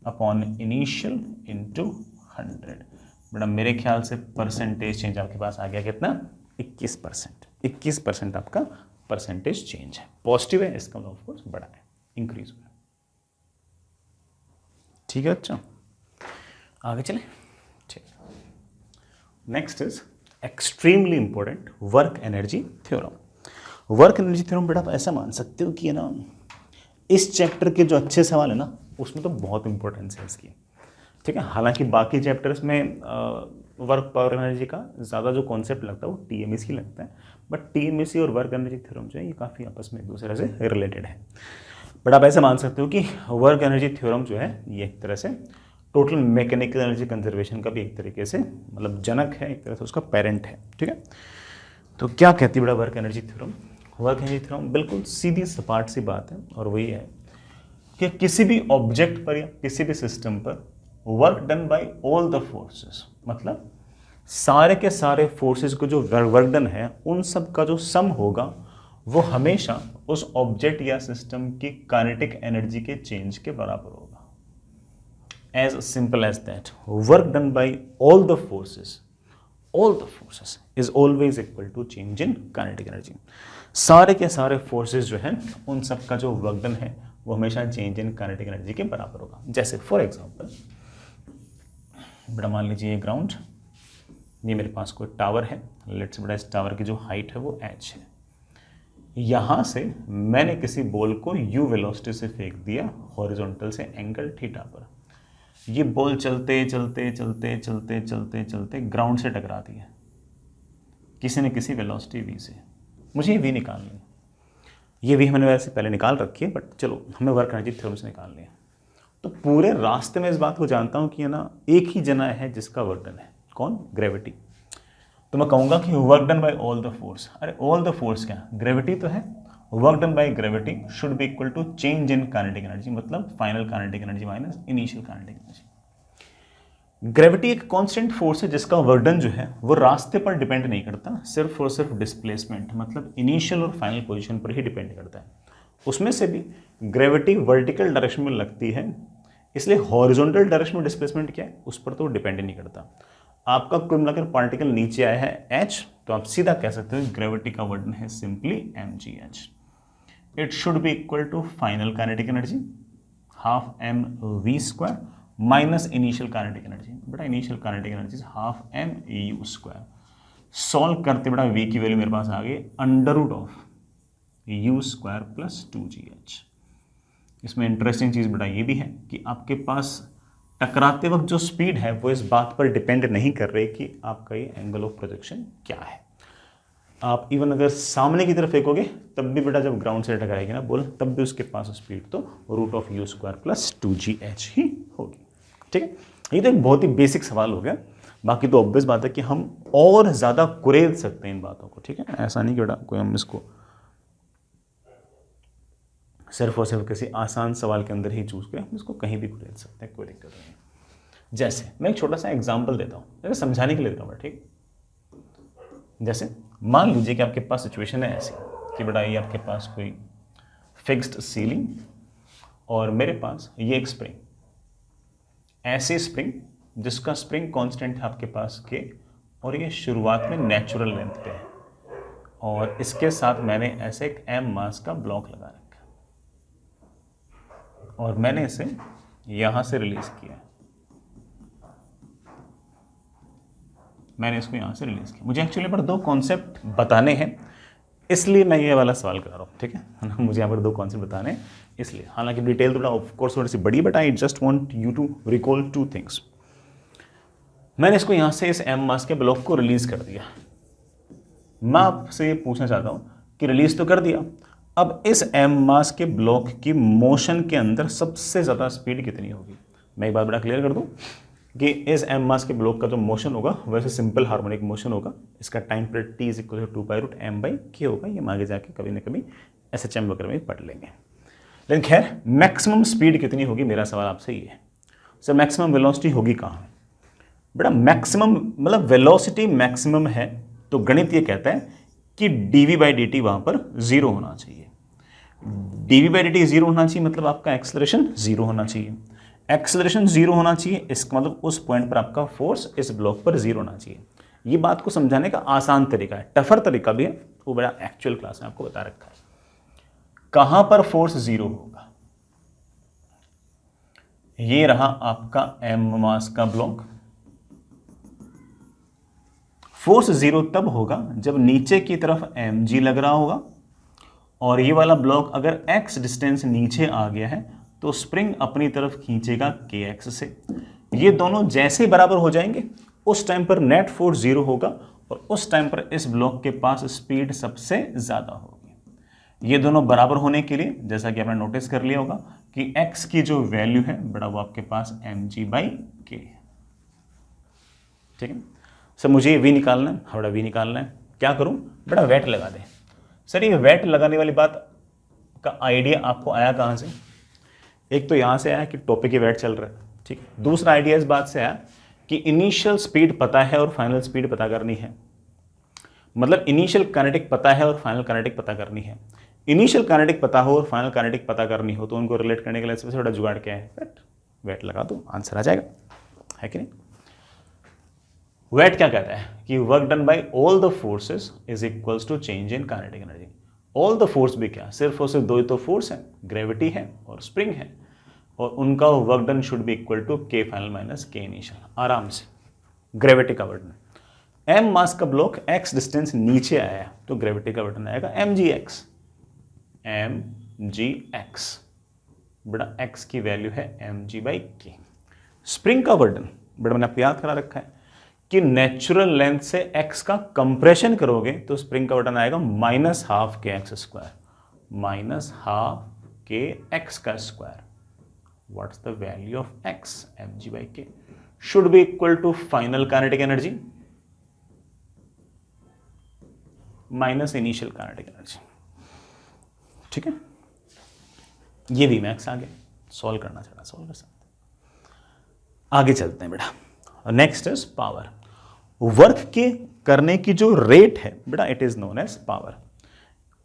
अपॉन इनिशियल इंटू 100। बेटा मेरे ख्याल से परसेंटेज चेंज आपके पास आ गया कितना? 21%। 21% आपका परसेंटेज चेंज है, पॉजिटिव है, इसका मतलब ऑफकोर्स बड़ा है, इंक्रीज हुआ। ठीक है, अच्छा आगे चले। ठीक, next is extremely important work energy theorem. Work energy theorem बेटा आप ऐसा मान सकते हो कि है ना, इस चैप्टर के जो अच्छे सवाल है ना उसमें तो बहुत इंपॉर्टेंस है इसकी। ठीक है, हालांकि बाकी चैप्टर्स में वर्क पावर एनर्जी का ज़्यादा जो कॉन्सेप्ट लगता है वो टीएमएसी लगता है, बट टीएमएसी और वर्क एनर्जी थ्योरम जो है ये काफ़ी आपस में एक दूसरे से रिलेटेड है। बट आप ऐसे मान सकते हो कि वर्क एनर्जी थ्योरम जो है ये एक तरह से टोटल मैकेनिकल एनर्जी कंजर्वेशन का भी एक तरीके से मतलब जनक है, एक तरह से उसका पेरेंट है। ठीक है, तो क्या कहती है बड़ा work energy theorem? Work energy theorem बिल्कुल सीधी सपाट सी बात है, और वही है कि किसी भी ऑब्जेक्ट पर या किसी भी सिस्टम पर work done by all the forces, मतलब सारे के सारे फोर्सेस को जो वर्क डन है उन सब का जो सम होगा वो हमेशा उस ऑब्जेक्ट या सिस्टम की काइनेटिक एनर्जी के चेंज के बराबर होगा। As simple as that, work done by all the forces is always equal to change in kinetic energy. सारे के सारे फोर्सेस जो हैं उन सब का जो वर्क डन है वो हमेशा चेंज इन काइनेटिक एनर्जी के बराबर होगा। जैसे फॉर एग्जांपल बड़ा मान लीजिए ग्राउंड, ये मेरे पास कोई टावर है, लेट्स बड़ा इस टावर की जो हाइट है वो h है। यहाँ से मैंने किसी बॉल को u वेलोसिटी से फेंक दिया हॉरिजॉन्टल से एंगल थीटा पर। ये बॉल चलते चलते चलते चलते चलते चलते ग्राउंड से टकरा दी है किसी न किसी वेलोसिटी v से। मुझे ये v निकालनी है। ये भी हमने वैसे पहले निकाल रखी है, बट चलो हमें वर्क एनर्जी थ्योरम से निकालनी है। तो पूरे रास्ते में इस बात को जानता हूँ कि है ना, एक ही जना है जिसका वर्क डन है, कौन? ग्रेविटी। तो मैं कहूँगा कि work done by all the force. अरे ऑल द फोर्स क्या, ग्रेविटी तो है। Work done by gravity should be equal to change in kinetic energy, मतलब final kinetic energy minus initial kinetic energy. Gravity एक कांस्टेंट फोर्स है जिसका work done जो है वो रास्ते पर डिपेंड नहीं करता, सिर्फ और सिर्फ डिस्प्लेसमेंट मतलब इनिशियल और फाइनल पोजीशन पर ही डिपेंड करता है। उसमें से भी ग्रेविटी वर्टिकल डायरेक्शन में लगती है, इसलिए हॉरिजॉन्टल डायरेक्शन में डिस्प्लेसमेंट क्या है उस पर तो डिपेंड नहीं करता। आपका कुल मिलाकर पार्टिकल नीचे आया है h, तो आप सीधा कह सकते हो ग्रेविटी का वर्क डन है simply mgh। It should be equal to final kinetic energy half M we square minus initial kinetic energy, बेटा initial kinetic energy half m u square. Solve करते बेटा v की वैल्यू मेरे पास आ गई under root of you square plus 2gh। इसमें interesting चीज़ बेटा ये भी है कि आपके पास टकराते वक्त जो स्पीड है वो इस बात पर डिपेंड नहीं कर रही कि आपका ये एंगल ऑफ प्रोजेक्शन क्या है। आप इवन अगर सामने की तरफ फेंकोगे तब भी बेटा जब ग्राउंड से टकराएगी ना बोल, तब भी उसके पास स्पीड तो root of you square plus 2gh ही होगी। ठीक है, ये तो एक बहुत ही बेसिक सवाल हो गया। बाकी तो ऑब्वियस बात है कि हम और ज़्यादा कुरेद सकते हैं इन बातों को। ठीक है, ऐसा नहीं कि बेटा कोई हम इसको सिर्फ और सिर्फ किसी आसान सवाल के अंदर ही चूज करें, हम इसको कहीं भी कुरेद सकते हैं, कोई दिक्कत नहीं। जैसे मैं एक छोटा सा एग्जांपल देता हूँ, जैसे समझाने के लिए देता हूँ। ठीक, जैसे मान लीजिए कि आपके पास सिचुएशन है ऐसी कि बेटा ये आपके पास कोई फिक्स्ड सीलिंग और मेरे पास ये एक स्प्रिंग, ऐसे स्प्रिंग जिसका स्प्रिंग कांस्टेंट है आपके पास के, और ये शुरुआत में नेचुरल लेंथ पे है, और इसके साथ मैंने ऐसे एक m मास का ब्लॉक लगा रखा और मैंने इसे यहां से रिलीज किया। मैंने इसको यहां से रिलीज किया। मुझे एक्चुअली पर दो कॉन्सेप्ट बताने हैं, इसलिए मैं ये वाला सवाल कर रहा हूँ। ठीक है, मुझे यहाँ पर दो कॉन्सेप्ट बताने इसलिए, हालांकि डिटेल तो ऑफ कोर्स थोड़ी सी बड़ी, but I just want you to recall two things. मैंने इसको यहां से इस m मास के ब्लॉक को रिलीज कर दिया। मैं आपसे ये पूछना चाहता हूं कि रिलीज तो कर दिया, अब इस m मास के ब्लॉक की मोशन के अंदर सबसे ज़्यादा स्पीड कितनी होगी? मैं एक बात बड़ा क्लियर कर दूं कि इस m मास के ब्लॉक का जो मोशन होगा वैसे सिंपल हार्मोनिक मोशन होगा। इसका time period t is equal to 2π√m/k होगा। ये हम आगे जाके कभी ना कभी SHM वगैरह में पढ़ लेंगे। लेकिन खैर, मैक्सिमम स्पीड कितनी होगी, मेरा सवाल आपसे ये है। सर मैक्सिमम वेलोसिटी होगी कहाँ? बेटा मैक्सिमम मतलब वेलोसिटी मैक्सिमम है तो गणित ये कहता है कि dv/dt वहाँ पर 0 होना चाहिए। dv/dt 0 होना चाहिए मतलब आपका एक्सेलरेशन 0 होना चाहिए। एक्सेलरेशन 0 होना चाहिए, इसका मतलब उस पॉइंट पर आपका फोर्स इस ब्लॉक पर 0 होना चाहिए। ये बात को समझाने का आसान तरीका है, टफर तरीका भी है, वो बड़ा एक्चुअल क्लास में आपको बता रखा है। कहां पर फोर्स 0 होगा? ये रहा आपका m मास का ब्लॉक। फोर्स 0 तब होगा जब नीचे की तरफ mg लग रहा होगा, और ये वाला ब्लॉक अगर x डिस्टेंस नीचे आ गया है तो स्प्रिंग अपनी तरफ खींचेगा kx से। ये दोनों जैसे बराबर हो जाएंगे उस टाइम पर नेट फोर्स 0 होगा, और उस टाइम पर इस ब्लॉक के पास स्पीड सबसे ज़्यादा होगी। ये दोनों बराबर होने के लिए जैसा कि आपने नोटिस कर लिया होगा कि x की जो वैल्यू है बड़ा वो आपके पास mg/k है। ठीक है सर, मुझे v निकालना है, बड़ा v निकालना है, क्या करूं? बड़ा वेट लगा दें। सर ये वेट लगाने वाली बात का आइडिया आपको आया कहाँ से? एक तो यहाँ से आया कि टॉपिक ही वेट चल रहा है, ठीक। दूसरा आइडिया इस बात से आया कि इनिशियल स्पीड पता है और फाइनल स्पीड पता करनी है, मतलब इनिशियल काइनेटिक पता है और फाइनल काइनेटिक पता करनी है। इनिशियल काइनेटिक पता हो और फाइनल काइनेटिक पता करनी हो तो उनको रिलेट करने के लिए सबसे बड़ा जुगाड़ क्या है? वेट लगा दो, आंसर आ जाएगा, है कि नहीं? वेट क्या कहता है कि work done by all the forces is equals to change in kinetic energy. All the force भी क्या, सिर्फ और सिर्फ दो ही तो फोर्स है, ग्रेविटी है और स्प्रिंग है, और उनका work done should be equal to k final minus k initial. आराम से ग्रेविटी का वर्क डन, m मास का ब्लॉक x डिस्टेंस नीचे आया है तो ग्रेविटी का वर्क डन आएगा mgx। mgx बड़ा x की वैल्यू है mg/k। स्प्रिंग का वर्क डन बड़ा मैंने आपको याद करा रखा है कि नेचुरल लेंथ से x का कंप्रेशन करोगे तो स्प्रिंग का वर्क डन आएगा -12 kx स्क्वायर, माइनस हाफ के एक्स का square, what's the value of x, m g by k should be equal to final kinetic energy minus initial kinetic energy. ठीक है, ये भी मैक्स आ गया, सॉल्व करना चाह रहा सॉल्व कर सकते हैं। आगे चलते हैं बेटा। Next is power. वर्क के करने की जो रेट है बेटा, it is known as power.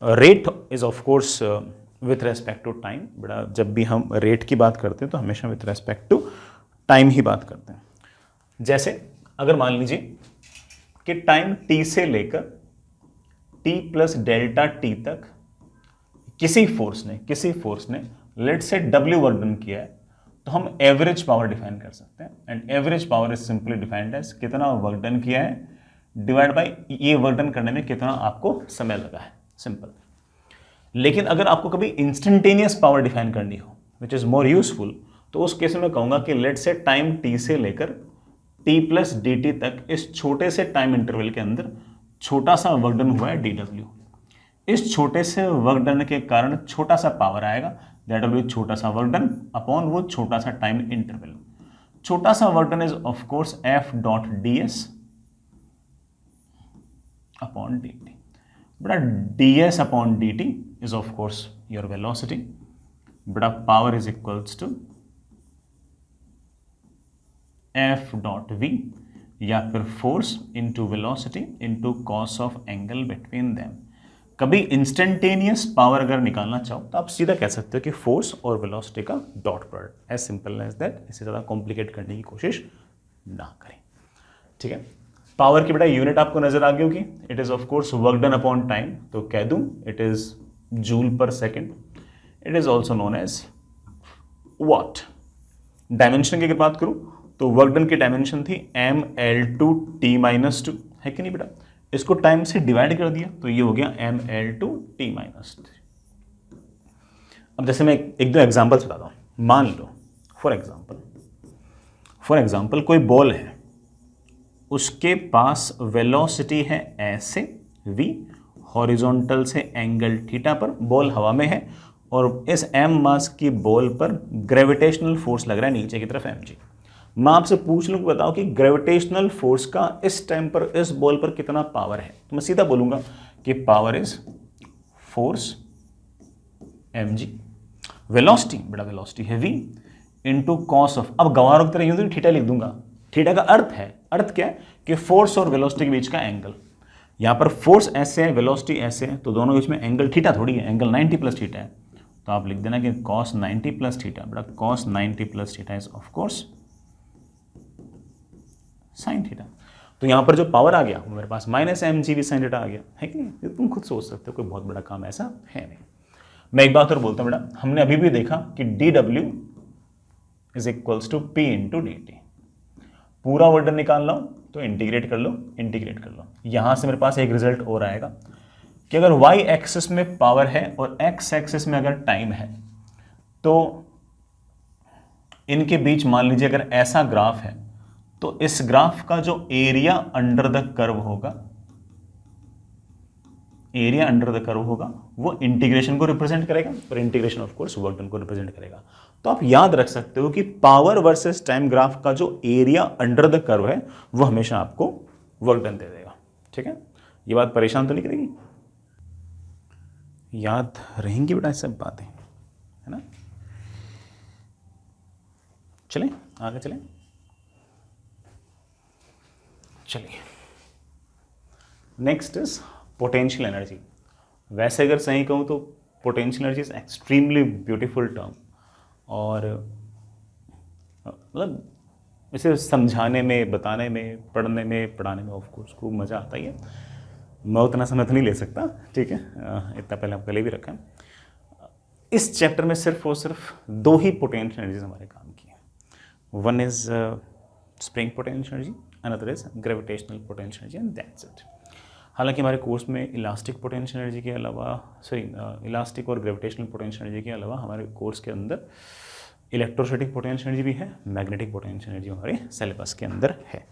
Rate is of course with respect to time. बेटा जब भी हम रेट की बात करते हैं तो हमेशा विथ रेस्पेक्ट टू टाइम ही बात करते हैं। जैसे अगर मान लीजिए कि टाइम t से लेकर t प्लस डेल्टा टी तक किसी फोर्स ने लेट से W वर्क डन किया है, तो हम एवरेज पावर डिफाइन कर सकते हैं। And average power is simply defined as कितना वर्क डन किया है डिवाइड बाय ये वर्क डन करने में कितना आपको समय लगा है, सिंपल। लेकिन अगर आपको कभी इंस्टेंटेनियस पावर डिफाइन करनी हो विच इज मोर यूजफुल, तो उस केस में मैं कहूंगा कि लेट से टाइम t से लेकर t प्लस dt तक इस छोटे से टाइम इंटरवल के अंदर छोटा सा वर्क डन हुआ है dw। इस छोटे से वर्क डन के कारण छोटा सा पावर आएगा, दैट विल बी छोटा सा वर्क डन अपॉन वो छोटा सा टाइम इंटरवल। छोटा सा work done is of course f dot ds upon dt। बेटा ds upon dt is of course your velocity, बेटा power is equals to f dot v या फिर force into velocity into cos of angle between them। कभी instantaneous power अगर निकालना चाहो तो आप सीधा कह सकते हो कि फोर्स और वेलोसिटी का dot product, as simple as that. इससे ज़्यादा कॉम्प्लिकेट करने की कोशिश ना करें। ठीक है, पावर की बेटा यूनिट आपको नजर आ गई होगी, it is of course work done upon time, तो कह दूं it is joule per second. It is also known as watt. Dimension की अगर बात करूं तो वर्क डन की डायमेंशन थी ml2t-2, है कि नहीं बेटा। इसको टाइम से डिवाइड कर दिया तो ये हो गया ml2t-3। अब जैसे मैं एक दो एग्जांपल्स बताता हूं। मान लो फॉर एग्जांपल कोई बॉल है, उसके पास वेलोसिटी है ऐसे v, हॉरिजॉन्टल से एंगल थीटा पर, बॉल हवा में है और इस m मास की बॉल पर ग्रेविटेशनल फोर्स लग रहा है नीचे की तरफ mg। मैं आपसे पूछ लूँ, बताओ कि ग्रेविटेशनल फोर्स का इस टाइम पर इस बॉल पर कितना पावर है, तो मैं सीधा बोलूंगा कि power is force mg। Velocity बेटा वेलोसिटी है v इंटू कॉस ऑफ, अब गवारों की तरह यूं तो थीटा लिख दूंगा। थीटा का अर्थ क्या है कि फोर्स और वेलोसिटी के बीच का एंगल। यहां पर फोर्स ऐसे है, वेलोसिटी ऐसे है, तो दोनों के बीच में एंगल थीटा थोड़ी है, एंगल 90 प्लस थीटा है। तो आप लिख देना कि cos 90 प्लस थीटा, बेटा cos 90 plus theta is of course sine theta. तो यहां पर जो पावर आ गया वो मेरे पास माइनस mg भी साइन थीटा आ गया, है कि नहीं। तुम खुद सोच सकते हो, कोई बहुत बड़ा काम ऐसा है नहीं। मैं एक बात और बोलता हूं बेटा, हमने अभी भी देखा कि dw is equals to p into dt। पूरा वर्क डन निकालना हो तो इंटीग्रेट कर लो। यहां से मेरे पास एक रिजल्ट और आएगा कि अगर y एक्सिस में पावर है और x एक्सिस में अगर टाइम है, तो इनके बीच मान लीजिए अगर ऐसा ग्राफ है, तो इस ग्राफ का जो एरिया अंडर द कर्व होगा वो इंटीग्रेशन को रिप्रेजेंट करेगा, और integration of course work done को रिप्रेजेंट करेगा। तो आप याद रख सकते हो कि पावर वर्सेस टाइम ग्राफ का जो एरिया अंडर द कर्व है वो हमेशा आपको वर्क डन दे देगा। ठीक है, ये बात परेशान तो नहीं करेगी, याद रहेंगी बेटा सब बातें, है ना। चलें आगे चलिए नेक्स्ट इज पोटेंशियल एनर्जी। वैसे अगर सही कहूँ तो potential energy is extremely beautiful term, और मतलब इसे समझाने में, बताने में, पढ़ने में, पढ़ाने में ऑफ कोर्स खूब मज़ा आता ही है। मैं उतना समय तो नहीं ले सकता, ठीक है, इतना पहले आपके लिए भी रखा है। इस चैप्टर में सिर्फ और सिर्फ दो ही पोटेंशियल एनर्जीज हमारे काम की है। One is spring potential energy, another is gravitational potential energy, and that's it. हालांकि हमारे कोर्स में इलास्टिक पोटेंशियल एनर्जी के अलावा इलास्टिक और ग्रेविटेशनल पोटेंशियल एनर्जी के अलावा हमारे कोर्स के अंदर इलेक्ट्रोस्टैटिक पोटेंशियल एनर्जी भी है, मैग्नेटिक पोटेंशियल एनर्जी हमारे सिलेबस के अंदर है।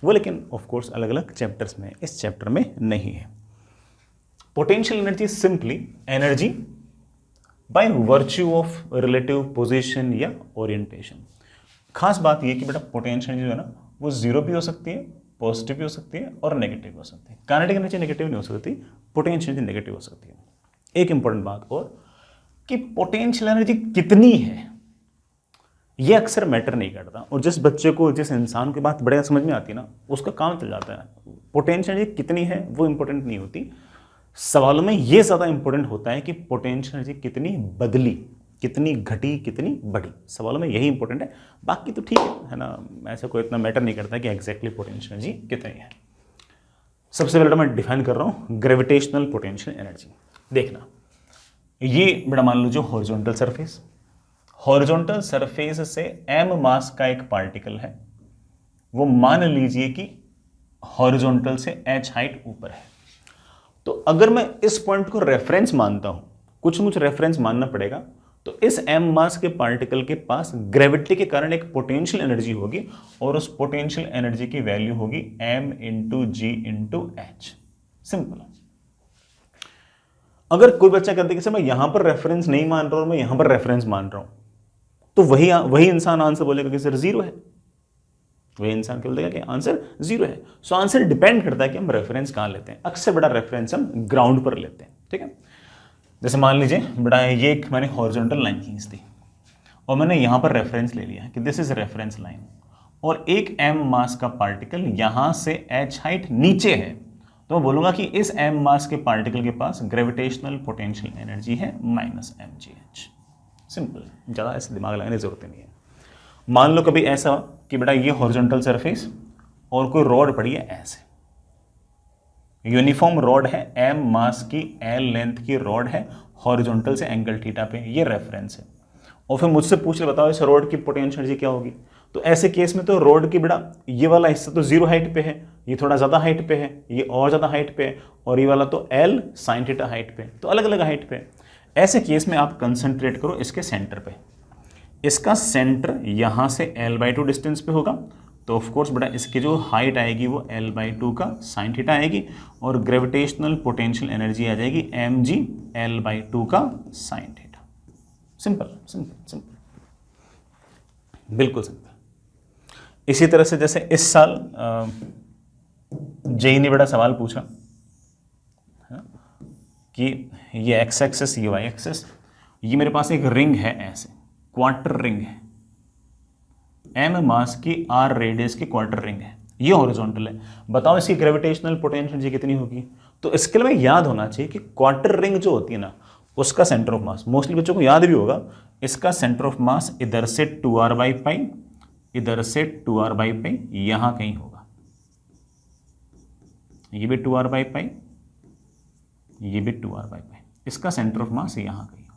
वो लेकिन ऑफ कोर्स अलग अलग चैप्टर्स में, इस चैप्टर में नहीं है। Potential energy simply energy by virtue of relative position या ओरिएंटेशन। खास बात ये कि बेटा पोटेंशियल एनर्जी जो है ना वो जीरो भी हो सकती है, पॉजिटिव भी हो सकती है और नेगेटिव भी हो सकती है। काइनेटिक एनर्जी नेगेटिव नहीं हो सकती, पोटेंशियल एनर्जी नेगेटिव हो सकती है। एक इंपॉर्टेंट बात और कि पोटेंशियल एनर्जी कितनी है ये अक्सर मैटर नहीं करता, और जिस बच्चे को, जिस इंसान की बात बड़े समझ में आती है ना, उसका काम चल जाता है। पोटेंशियल एनर्जी कितनी है वो इंपॉर्टेंट नहीं होती, सवालों में ये ज़्यादा इंपॉर्टेंट होता है कि पोटेंशियल एनर्जी कितनी बदली, कितनी घटी, कितनी बढ़ी। सवालों में यही इंपॉर्टेंट है, बाकी तो ठीक है ना, ऐसा कोई इतना मैटर नहीं करता कि एग्जैक्टली पोटेंशियल एनर्जी कितनी है। सबसे पहले मैं डिफाइन कर रहा हूँ ग्रेविटेशनल पोटेंशियल एनर्जी। देखना, ये बेटा मान लो जो हॉरिजॉन्टल सरफेस, हॉरिजॉन्टल सरफेस से m मास का एक पार्टिकल है, वो मान लीजिए कि हॉरिजॉन्टल से h हाइट ऊपर है। तो अगर मैं इस पॉइंट को रेफरेंस मानता हूं, कुछ मुझे रेफरेंस मानना पड़ेगा, तो इस m मास के पार्टिकल के पास ग्रेविटी के कारण एक पोटेंशियल एनर्जी होगी, और उस पोटेंशियल एनर्जी की वैल्यू होगी m into G into H. Simple. अगर कोई बच्चा कहते कि सर मैं यहां पर रेफरेंस नहीं मान रहा और मैं यहां पर रेफरेंस मान रहा हूं, तो वही इंसान आंसर बोलेगा कि सर जीरो है। वही इंसान क्या बोलेगा कि आंसर जीरो है। सो आंसर डिपेंड करता है कि हम रेफरेंस कहां लेते हैं। अक्सर बड़ा रेफरेंस हम ग्राउंड पर लेते हैं, ठीक है। जैसे मान लीजिए बड़ा ये एक मैंने हॉरिजॉन्टल लाइन खींच दी और मैंने यहां पर रेफरेंस ले लिया कि दिस इज रेफरेंस लाइन, और एक m मास का पार्टिकल यहां से h हाइट नीचे है, तो मैं बोलूंगा कि इस m मास के पार्टिकल के पास ग्रेविटेशनल पोटेंशियल एनर्जी है -mgh। सिंपल, ज़्यादा ऐसे दिमाग लगाने की जरूरत नहीं है। मान लो कभी ऐसा कि बेटा ये हॉरिजॉन्टल सरफेस और कोई रॉड पड़ी है ऐसे, यूनिफॉर्म रॉड है, m मास की l लेंथ की रॉड है, हॉरिजॉन्टल से एंगल थीटा पे, ये रेफरेंस है। और फिर मुझसे पूछ ले बताओ इस रॉड की पोटेंशियल एनर्जी क्या होगी, तो ऐसे केस में तो रॉड की बेटा ये वाला हिस्सा तो जीरो हाइट पे है, ये थोड़ा ज़्यादा हाइट पे है, ये और ज़्यादा हाइट पे है, और ये वाला तो l साइन थीटा हाइट पे, तो अलग अलग हाइट पे। ऐसे केस में आप कंसंट्रेट करो इसके सेंटर पे। इसका सेंटर यहाँ से l/2 डिस्टेंस पे होगा, तो ऑफ कोर्स बेटा इसकी जो हाइट आएगी वो l/2 का साइन थीटा आएगी, और ग्रेविटेशनल पोटेंशियल एनर्जी आ जाएगी mg l/2 का sine theta. Simple simple simple, बिल्कुल सिंपल। इसी तरह से जैसे इस साल जेई ने बड़ा सवाल पूछा कि ये एक्स एक्सेस, ये वाई एक्सेस, ये मेरे पास एक रिंग है ऐसे, क्वार्टर रिंग है, m मास की r रेडियस की क्वार्टर रिंग है, ये हॉरिजॉन्टल है। बताओ इसकी ग्रेविटेशनल पोटेंशियल एनर्जी कितनी होगी। तो इसके लिए याद होना चाहिए कि क्वार्टर रिंग जो होती है ना, उसका सेंटर ऑफ मास, मोस्टली बच्चों को याद भी होगा, इसका सेंटर ऑफ मास इधर से 2r/π, इधर से 2r/π, यहां कहीं होगा। ये भी 2r/π, ये भी 2r/π, इसका सेंटर ऑफ मास यहां कहीं होगा।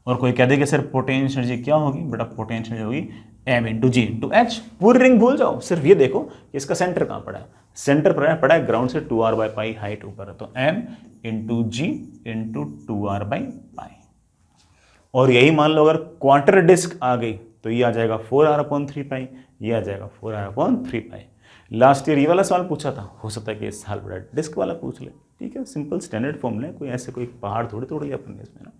और कोई कह दे कि सर पोटेंशियल एनर्जी क्या होगी, बेटा पोटेंशियल एनर्जी होगी m into G into H. पूरी रिंग भूल जाओ, सिर्फ ये देखो कि इसका सेंटर कहां पड़ा है। सेंटर पड़ा है ग्राउंड से 2r/π हाइट ऊपर है, तो m into G into 2r/π। और यही मान लो अगर क्वार्टर डिस्क आ गई तो ये आ जाएगा 4r/3π, ये आ जाएगा 4r/3π। लास्ट ईयर ये वाला सवाल पूछा था, हो सकता है कि इस साल बड़ा डिस्क वाला पूछ ले, ठीक है। सिंपल स्टैंडर्ड फॉर्मूला है, कोई ऐसे कोई पहाड़ थोड़ी तोड़ लिया अपन ने इसमें ना।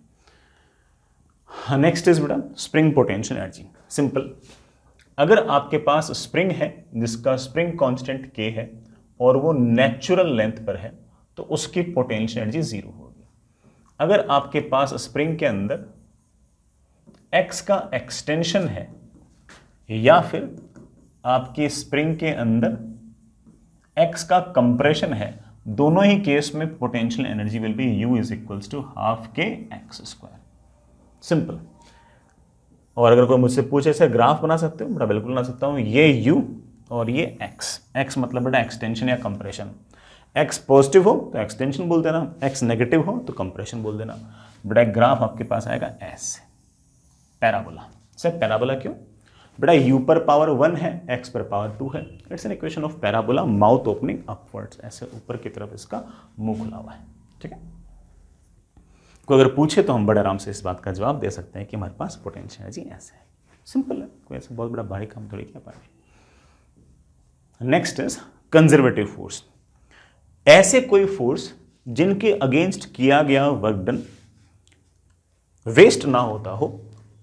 नेक्स्ट इज बेटा स्प्रिंग पोटेंशियल एनर्जी। सिंपल, अगर आपके पास स्प्रिंग है जिसका स्प्रिंग कांस्टेंट k है और वो नेचुरल लेंथ पर है, तो उसकी पोटेंशियल एनर्जी जीरो होगी। अगर आपके पास स्प्रिंग के अंदर x का एक्सटेंशन है या फिर आपकी स्प्रिंग के अंदर x का कंप्रेशन है, दोनों ही केस में potential energy will be u is equals to half के एक्स स्क्वायर। सिंपल। और अगर कोई मुझसे पूछे सर ग्राफ बना सकते हो, बड़ा बिल्कुल बना सकता हूं। ये u और ये x मतलब बेटा एक्सटेंशन या कंप्रेशन। x पॉजिटिव हो तो एक्सटेंशन बोल देना, x नेगेटिव हो तो कंप्रेशन बोल देना। बेटा ग्राफ आपके पास आएगा ऐसे, पैराबोला। सर पैराबोला क्यों? बेटा u पर पावर 1 है, x पर पावर 2 है। It's an equation of parabola, mouth opening upwards, ऐसे ऊपर की तरफ इसका मुंह खुला हुआ है, ठीक है। कोई अगर पूछे तो हम बड़े आराम से इस बात का जवाब दे सकते हैं कि हमारे पास पोटेंशियल एनर्जी ऐसे है। सिंपल है, कोई ऐसा बहुत बड़ा भारी काम थोड़ी किया पाए। Next is conservative force. ऐसे कोई फोर्स जिनके अगेंस्ट किया गया वर्क डन वेस्ट ना होता हो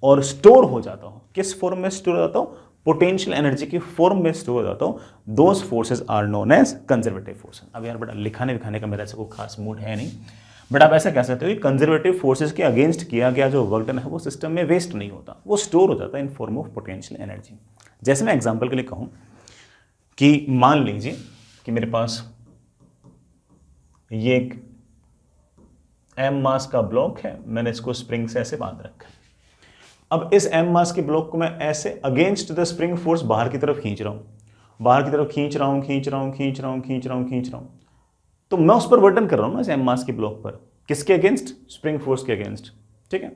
और स्टोर हो जाता हो। किस फॉर्म में स्टोर हो जाता हो? पोटेंशियल एनर्जी की फॉर्म में स्टोर हो जाता हो। Those forces are known as conservative forces. अब यार बेटा लिखाने विखाने का मेरा ऐसा कोई खास मूड है नहीं, बट आप ऐसा कह सकते हो कि कंजर्वेटिव फोर्सेज के अगेंस्ट किया गया जो वर्क डन है वो सिस्टम में वेस्ट नहीं होता, वो स्टोर हो जाता है in form of potential energy. जैसे मैं एग्जाम्पल के लिए कहूँ कि मान लीजिए कि मेरे पास ये एक एम मास का ब्लॉक है, मैंने इसको स्प्रिंग से ऐसे बांध रखा है। अब इस एम मास के ब्लॉक को मैं ऐसे अगेंस्ट द स्प्रिंग फोर्स बाहर की तरफ खींच रहा हूं, बाहर की तरफ खींच रहा हूं, तो मैं उस पर वर्डन कर रहा हूं ना इस एम मास के ब्लॉक पर। किसके अगेंस्ट? स्प्रिंग फोर्स के अगेंस्ट। ठीक है,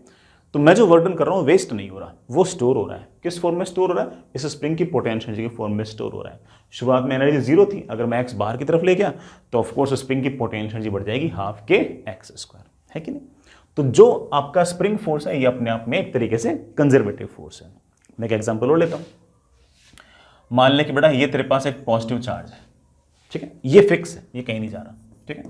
तो मैं जो वर्डन कर रहा हूं वेस्ट नहीं हो रहा, वो स्टोर हो रहा है। किस फॉर्म में स्टोर हो रहा है? इस स्प्रिंग की पोटेंशियल एनर्जी के फॉर्म में स्टोर हो रहा है। शुरुआत में एनर्जी जीरो थी, अगर मैं एक्स बाहर की तरफ ले गया तो ऑफकोर्स स्प्रिंग की पोटेंशियल एनर्जी बढ़ जाएगी हाफ के एक्स स्क्वायर, है कि नहीं? तो जो आपका स्प्रिंग फोर्स है ये अपने आप में एक तरीके से कंजर्वेटिव फोर्स है। मैं एक एग्जांपल और लेता हूं। मान ले कि बेटा ये तेरे पास एक पॉजिटिव चार्ज है, ठीक है, ये फिक्स है, ये कहीं नहीं जा रहा, ठीक है,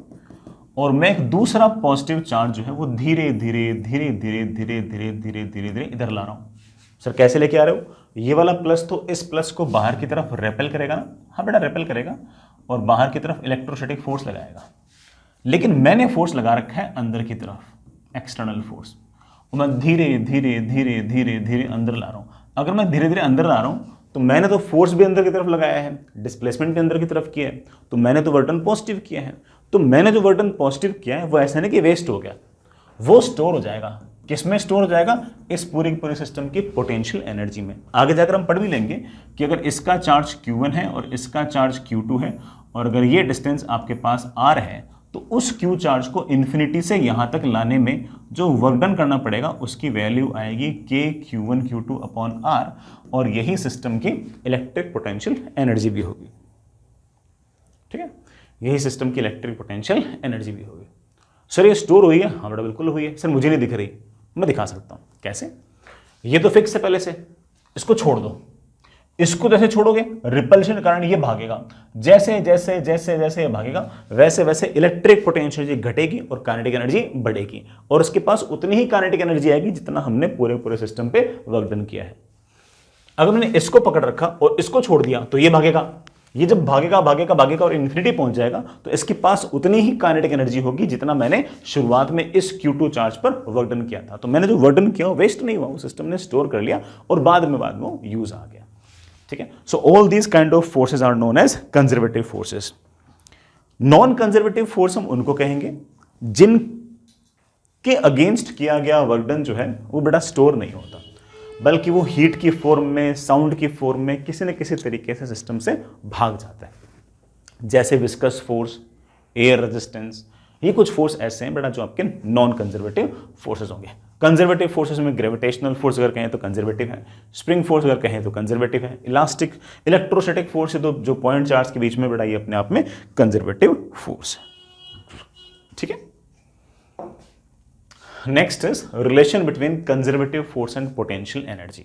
और मैं एक दूसरा पॉजिटिव चार्ज जो है वो धीरे धीरे धीरे धीरे धीरे धीरे धीरे धीरे धीरे इधर ला रहा हूं। सर कैसे लेके आ रहे हो? ये वाला प्लस तो इस प्लस को बाहर की तरफ रेपेल करेगा ना, हाँ बेटा रेपेल करेगा, और बाहर की तरफ इलेक्ट्रोस्टैटिक फोर्स लगाएगा। लेकिन मैंने फोर्स लगा रखा है अंदर की तरफ, एक्सटर्नल फोर्स, और मैं धीरे धीरे धीरे धीरे धीरे अंदर ला रहा हूं। अगर मैं धीरे धीरे अंदर ला रहा हूं तो मैंने तो फोर्स भी अंदर की तरफ लगाया है, डिस्प्लेसमेंट भी अंदर की तरफ किया है, तो मैंने तो वर्टन पॉजिटिव किया है। तो मैंने जो वर्टन पॉजिटिव किया है वो ऐसा नहीं कि वेस्ट हो गया, वो स्टोर हो जाएगा। किसमें स्टोर हो जाएगा? इस पूरे सिस्टम की पोटेंशियल एनर्जी में। आगे जाकर हम पढ़ भी लेंगे कि अगर इसका चार्ज Q1 है और इसका चार्ज Q2 है, और अगर ये डिस्टेंस आपके पास R है, तो उस Q चार्ज को इन्फिनिटी से यहां तक लाने में जो वर्क डन करना पड़ेगा उसकी वैल्यू आएगी K Q1 Q2 upon R, और यही सिस्टम की इलेक्ट्रिक पोटेंशियल एनर्जी भी होगी। ठीक है, यही सिस्टम की इलेक्ट्रिक पोटेंशियल एनर्जी भी होगी। सर ये स्टोर हुई है? हाँ बेटा बिल्कुल हुई है। सर मुझे नहीं दिख रही, मैं दिखा सकता हूं। कैसे? ये तो फिक्स है पहले से, इसको छोड़ दो। इसको जैसे छोड़ोगे रिपल्शन के कारण ये भागेगा, जैसे जैसे जैसे जैसे ये भागेगा वैसे वैसे इलेक्ट्रिक पोटेंशियल एनर्जी घटेगी और काइनेटिक एनर्जी बढ़ेगी, और उसके पास उतनी ही काइनेटिक एनर्जी आएगी जितना हमने पूरे सिस्टम पे वर्क डन किया है। अगर मैंने इसको पकड़ रखा और इसको छोड़ दिया तो ये भागेगा, ये जब भागेगा भागेगा भागेगा और इन्फिनिटी पहुंच जाएगा, तो इसके पास उतनी ही काइनेटिक एनर्जी होगी जितना मैंने शुरुआत में इस Q2 चार्ज पर वर्क डन किया था। तो मैंने जो वर्क डन किया वो वेस्ट नहीं हुआ, वो सिस्टम ने स्टोर कर लिया और बाद में यूज आ गया। ठीक है, so all these kind of forces are known as conservative forces. Non conservative force हम उनको कहेंगे जिनके अगेंस्ट किया गया वर्क डन जो है वो बेटा स्टोर नहीं होता, बल्कि वो हीट की फॉर्म में, साउंड की फॉर्म में किसी न किसी तरीके से सिस्टम से भाग जाता है। जैसे विस्कस फोर्स, एयर रेजिस्टेंस, ये कुछ फोर्स ऐसे हैं बेटा जो आपके नॉन कंजर्वेटिव फोर्सेस होंगे। कंजर्वेटिव फोर्सेस में ग्रेविटेशनल फोर्स अगर कहें तो कंजर्वेटिव है, स्प्रिंग फोर्स अगर कहें तो कंजर्वेटिव है, इलास्टिक इलेक्ट्रोस्टैटिक फोर्स है तो जो पॉइंट चार्ज के बीच में बेटा ये अपने आप में कंजर्वेटिव फोर्स है। ठीक है, next is relation between conservative force and potential energy.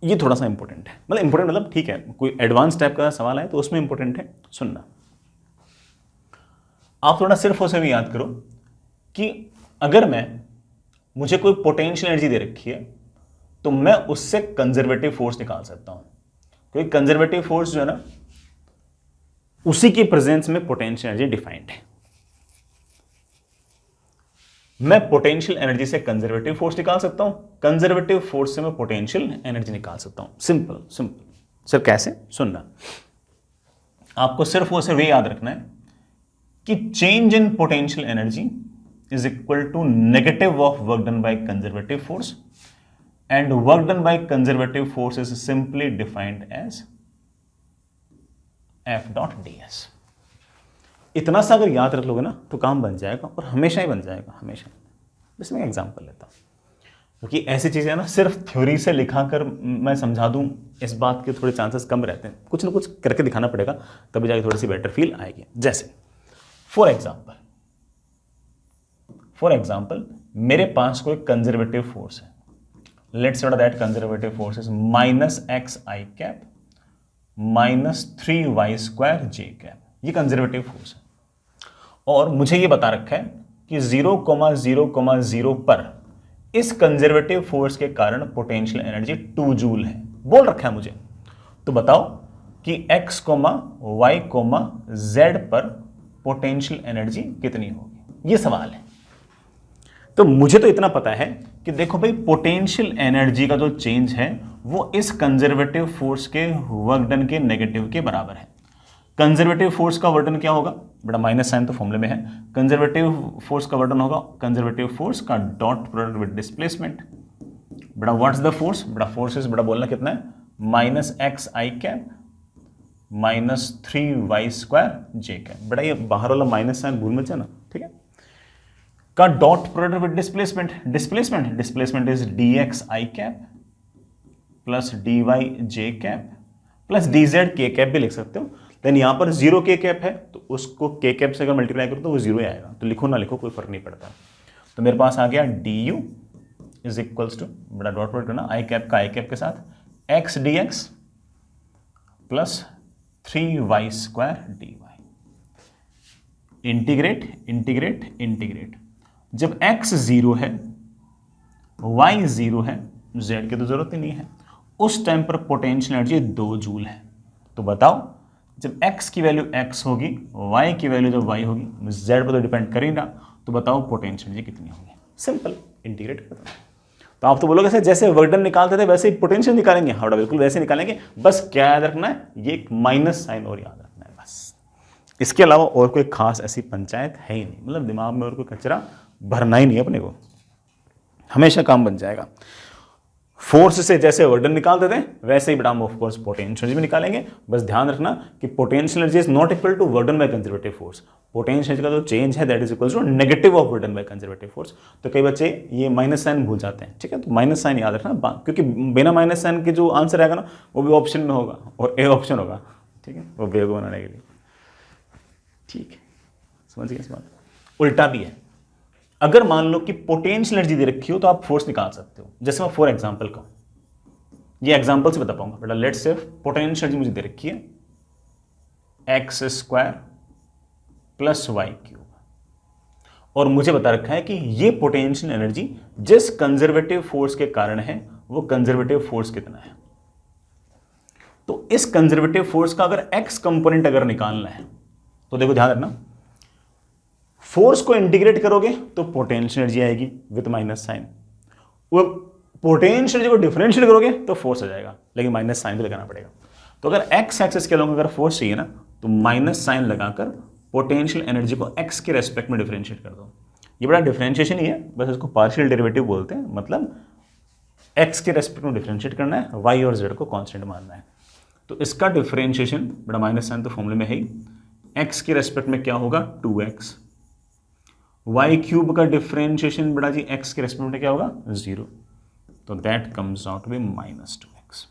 ये थोड़ा सा इंपॉर्टेंट है, मतलब ठीक है, कोई एडवांस टाइप का सवाल है तो उसमें इंपॉर्टेंट है, सुनना। आप थोड़ा सिर्फ उसे भी याद करो कि अगर मुझे कोई पोटेंशियल एनर्जी दे रखी है तो मैं उससे कंजर्वेटिव फोर्स निकाल सकता हूं, क्योंकि कंजर्वेटिव फोर्स जो है ना उसी की प्रेजेंस में पोटेंशियल एनर्जी डिफाइंड है। मैं पोटेंशियल एनर्जी से कंजर्वेटिव फोर्स निकाल सकता हूं, कंजर्वेटिव फोर्स से मैं पोटेंशियल एनर्जी निकाल सकता हूं। Simple simple. सर कैसे? सुनना, आपको सिर्फ वो सिर्फ ये याद रखना है कि change in potential energy is equal to negative of work done by conservative force, and work done by conservative force is simply defined as F dot ds। इतना सा अगर याद रख लोगे ना तो काम बन जाएगा, और हमेशा ही बन जाएगा, हमेशा। बस मैं एग्जांपल लेता हूं, क्योंकि ऐसी चीजें ना सिर्फ थ्योरी से लिखाकर मैं समझा दूं इस बात के थोड़े चांसेस कम रहते हैं, कुछ ना कुछ करके दिखाना पड़ेगा तभी जाके थोड़ी सी बेटर फील आएगी। जैसे फॉर एग्जाम्पल मेरे पास कोई कंजर्वेटिव फोर्स है, let's say that conservative force is -xi - 3y² j cap. ये कंजर्वेटिव फोर्स है, और मुझे ये बता रखा है कि 0,0,0 पर इस कंजर्वेटिव फोर्स के कारण पोटेंशियल एनर्जी 2 जूल है, बोल रखा है मुझे। तो बताओ कि x, y, z पर पोटेंशियल एनर्जी कितनी होगी, ये सवाल है। तो मुझे तो इतना पता है कि देखो भाई, पोटेंशियल एनर्जी का जो चेंज है वो इस कंजर्वेटिव फोर्स के वर्क डन के नेगेटिव के बराबर है। कंजर्वेटिव फोर्स का वर्क डन क्या होगा बेटा, माइनस साइन तो फॉर्मूले में है। कंजर्वेटिव फोर्स का वर्क डन होगा कंजर्वेटिव फोर्स का डॉट प्रोडक्ट विद डिस्प्लेसमेंट। बेटा व्हाट्स द फोर्स, बेटा फोर्सेस बेटा बोलना कितना है, माइनस एक्स आई कैप माइनस 3y स्क्वायर जे कैप। बेटा ये बाहर वाला माइनस साइन भूल मत जाना, ठीक है। का dot product with displacement, displacement is dx I cap plus dy J cap plus dz के कैप भी लिख सकते हो। देन यहां पर 0 के कैप है तो उसको के कैप से अगर मल्टीप्लाई करो तो वो 0 ही आएगा, तो लिखो ना लिखो कोई फर्क नहीं पड़ता। तो मेरे पास आ गया du इज इक्वल्स टू, बड़ा डॉट प्रोडक्ट करना आई कैप का आई कैप के साथ x dx plus 3y square dy। Integrate integrate integrate, जब x 0 है y 0 है, z की तो जरूरत ही नहीं है, उस टाइम पर पोटेंशियल एनर्जी 2 जूल है। तो बताओ जब x की वैल्यू x होगी, y की वैल्यू जब y होगी, z पर तो डिपेंड कर ही ना, तो बताओ पोटेंशियल एनर्जी कितनी होगी। सिंपल, इंटीग्रेट कर दो। तो आप तो बोलोगे सर जैसे वर्क डन निकालते थे वैसे ही पोटेंशियल निकालेंगे, हाँ बिल्कुल वैसे निकालेंगे, बस क्या याद रखना है, ये एक माइनस साइन और याद रखना है बस। इसके अलावा और कोई खास ऐसी पंचायत है ही नहीं, मतलब दिमाग में और कोई कचरा भरना ही नहीं है अपने को, हमेशा काम बन जाएगा। फोर्स से जैसे वर्क डन निकालते थे वैसे ही बेटा हम ऑफ कोर्स पोटेंशियल एनर्जी भी निकालेंगे। बस ध्यान रखना कि potential energy is not equal to work done by conservative force. Potential energy का जो चेंज है that is equal to negative of work done by conservative force. तो कई बच्चे ये माइनस साइन भूल जाते हैं, ठीक है, तो माइनस साइन याद रखना, क्योंकि बिना माइनस साइन के जो आंसर आएगा ना वो भी ऑप्शन में होगा और ए ऑप्शन होगा, ठीक है, वो बेवकूफ बनाने के लिए, ठीक है, समझ गए इस बात। उल्टा भी है, अगर मान लो कि पोटेंशियल एनर्जी दे रखी हो तो आप फोर्स निकाल सकते हो। जैसे मैं फॉर एग्जांपल कहूं, ये एग्जांपल से बता पाऊंगा बेटा, लेट्स से पोटेंशियल एनर्जी मुझे दे रखी है X square plus Y cube, और मुझे बता रखा है कि ये पोटेंशियल एनर्जी जिस कंजर्वेटिव फोर्स के कारण है वो कंजर्वेटिव फोर्स कितना है। तो इस कंजर्वेटिव फोर्स का अगर एक्स कंपोनेंट अगर निकालना है तो देखो ध्यान रखना, फोर्स को इंटीग्रेट करोगे तो पोटेंशियल एनर्जी आएगी विद माइनस साइन, वो पोटेंशियल एनर्जी को डिफरेंशिएट करोगे तो फोर्स आ जाएगा, लेकिन माइनस साइन तो लगाना पड़ेगा। तो अगर एक्स एक्सिस के अलोंग अगर फोर्स चाहिए ना तो माइनस साइन लगाकर पोटेंशियल एनर्जी को एक्स के रेस्पेक्ट में डिफरेंशिएट कर दो। ये बड़ा डिफरेंशिएशन ही है, बस इसको पार्शियल डेरिवेटिव बोलते हैं, मतलब एक्स के रेस्पेक्ट में डिफरेंशिएट करना है, वाई और जेड को कांस्टेंट मानना है। तो इसका डिफरेंशिएशन बड़ा माइनस साइन तो फॉर्मूले में है ही, एक्स के रेस्पेक्ट में क्या होगा 2x, वाई क्यूब का डिफरेंशिएशन बड़ा जी एक्स के रेस्पेक्ट में क्या होगा 0, तो that comes out be minus 2x।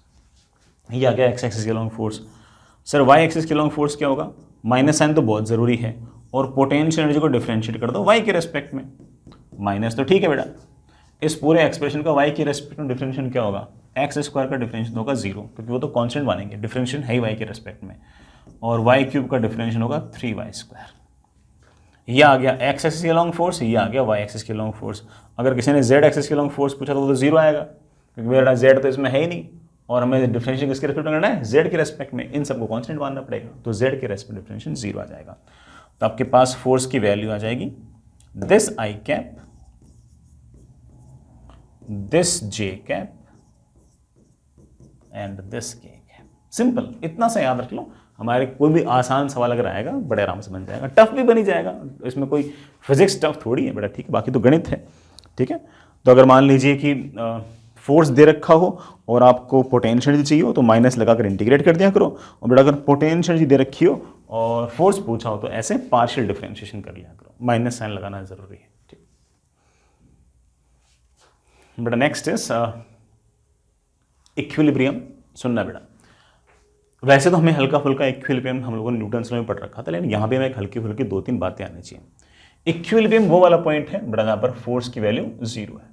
ये आ गया एक्स एक्सिस के along force. Sir Y axis के अलोंग फोर्स क्या होगा, माइनस साइन तो बहुत जरूरी है, और पोटेंशियल एनर्जी को डिफरेंशिएट कर दो वाई के रेस्पेक्ट में, माइनस तो ठीक है बेटा, इस पूरे एक्सप्रेशन का वाई के रेस्पेक्ट में डिफरेंशिएशन क्या होगा, एक्स स्क्वायर का डिफरेंशिएशन होगा 0, क्योंकि वो तो कांस्टेंट मानेंगे, डिफरेंशिएशन है ही वाई के रेस्पेक्ट में, और वाई क्यूब का डिफरेंशिएशन होगा 3y स्क्वायर। ये आ गया एक्स एक्सिस के अलोंग फोर्स, ये आ गया वाई एक्सिस के अलोंग फोर्स। अगर किसी ने जेड एक्सिस के अलोंग फोर्स पूछा तो वो तो 0 आएगा, क्योंकि मेरा जेड तो इसमें है ही नहीं, और हमें डिफरेंशिएशन किसके रेस्पेक्ट में करना है, जेड के रेस्पेक्ट में, इन सबको कांस्टेंट मानना पड़ेगा, तो जेड के रेस्पेक्ट डिफरेंशिएशन 0 आ जाएगा। तो आपके पास फोर्स की वैल्यू आ जाएगी this I cap, this J cap and this के कैप। सिंपल, इतना सा याद रख लो, हमारे कोई भी आसान सवाल अगर आएगा बड़े आराम से बन जाएगा, टफ भी बनी जाएगा, इसमें कोई फिजिक्स टफ थोड़ी है बेटा, ठीक है, बाकी तो गणित है, ठीक है। तो अगर मान लीजिए कि फोर्स दे रखा हो और आपको पोटेंशियल एनर्जी चाहिए हो तो माइनस लगाकर इंटीग्रेट कर दिया करो, और बेटा अगर पोटेंशियल एनर्जी दे रखी हो और फोर्स पूछा हो तो ऐसे पार्शियल डिफरेंशिएशन कर लिया करो, माइनस साइन लगाना जरूरी है, ठीक। बेटा नेक्स्ट इज इक्विलिब्रियम। सुनना बेटा, वैसे तो हमें हल्का फुल्का इक्विलिब्रियम हम लोगों ने न्यूटन्स लॉ में पढ़ रखा था, लेकिन यहाँ पे हमें एक हल्की फुल्की 2-3 बातें आनी चाहिए। इक्विलिब्रियम वो वाला पॉइंट है बड़ा जहाँ पर फोर्स की वैल्यू 0 है,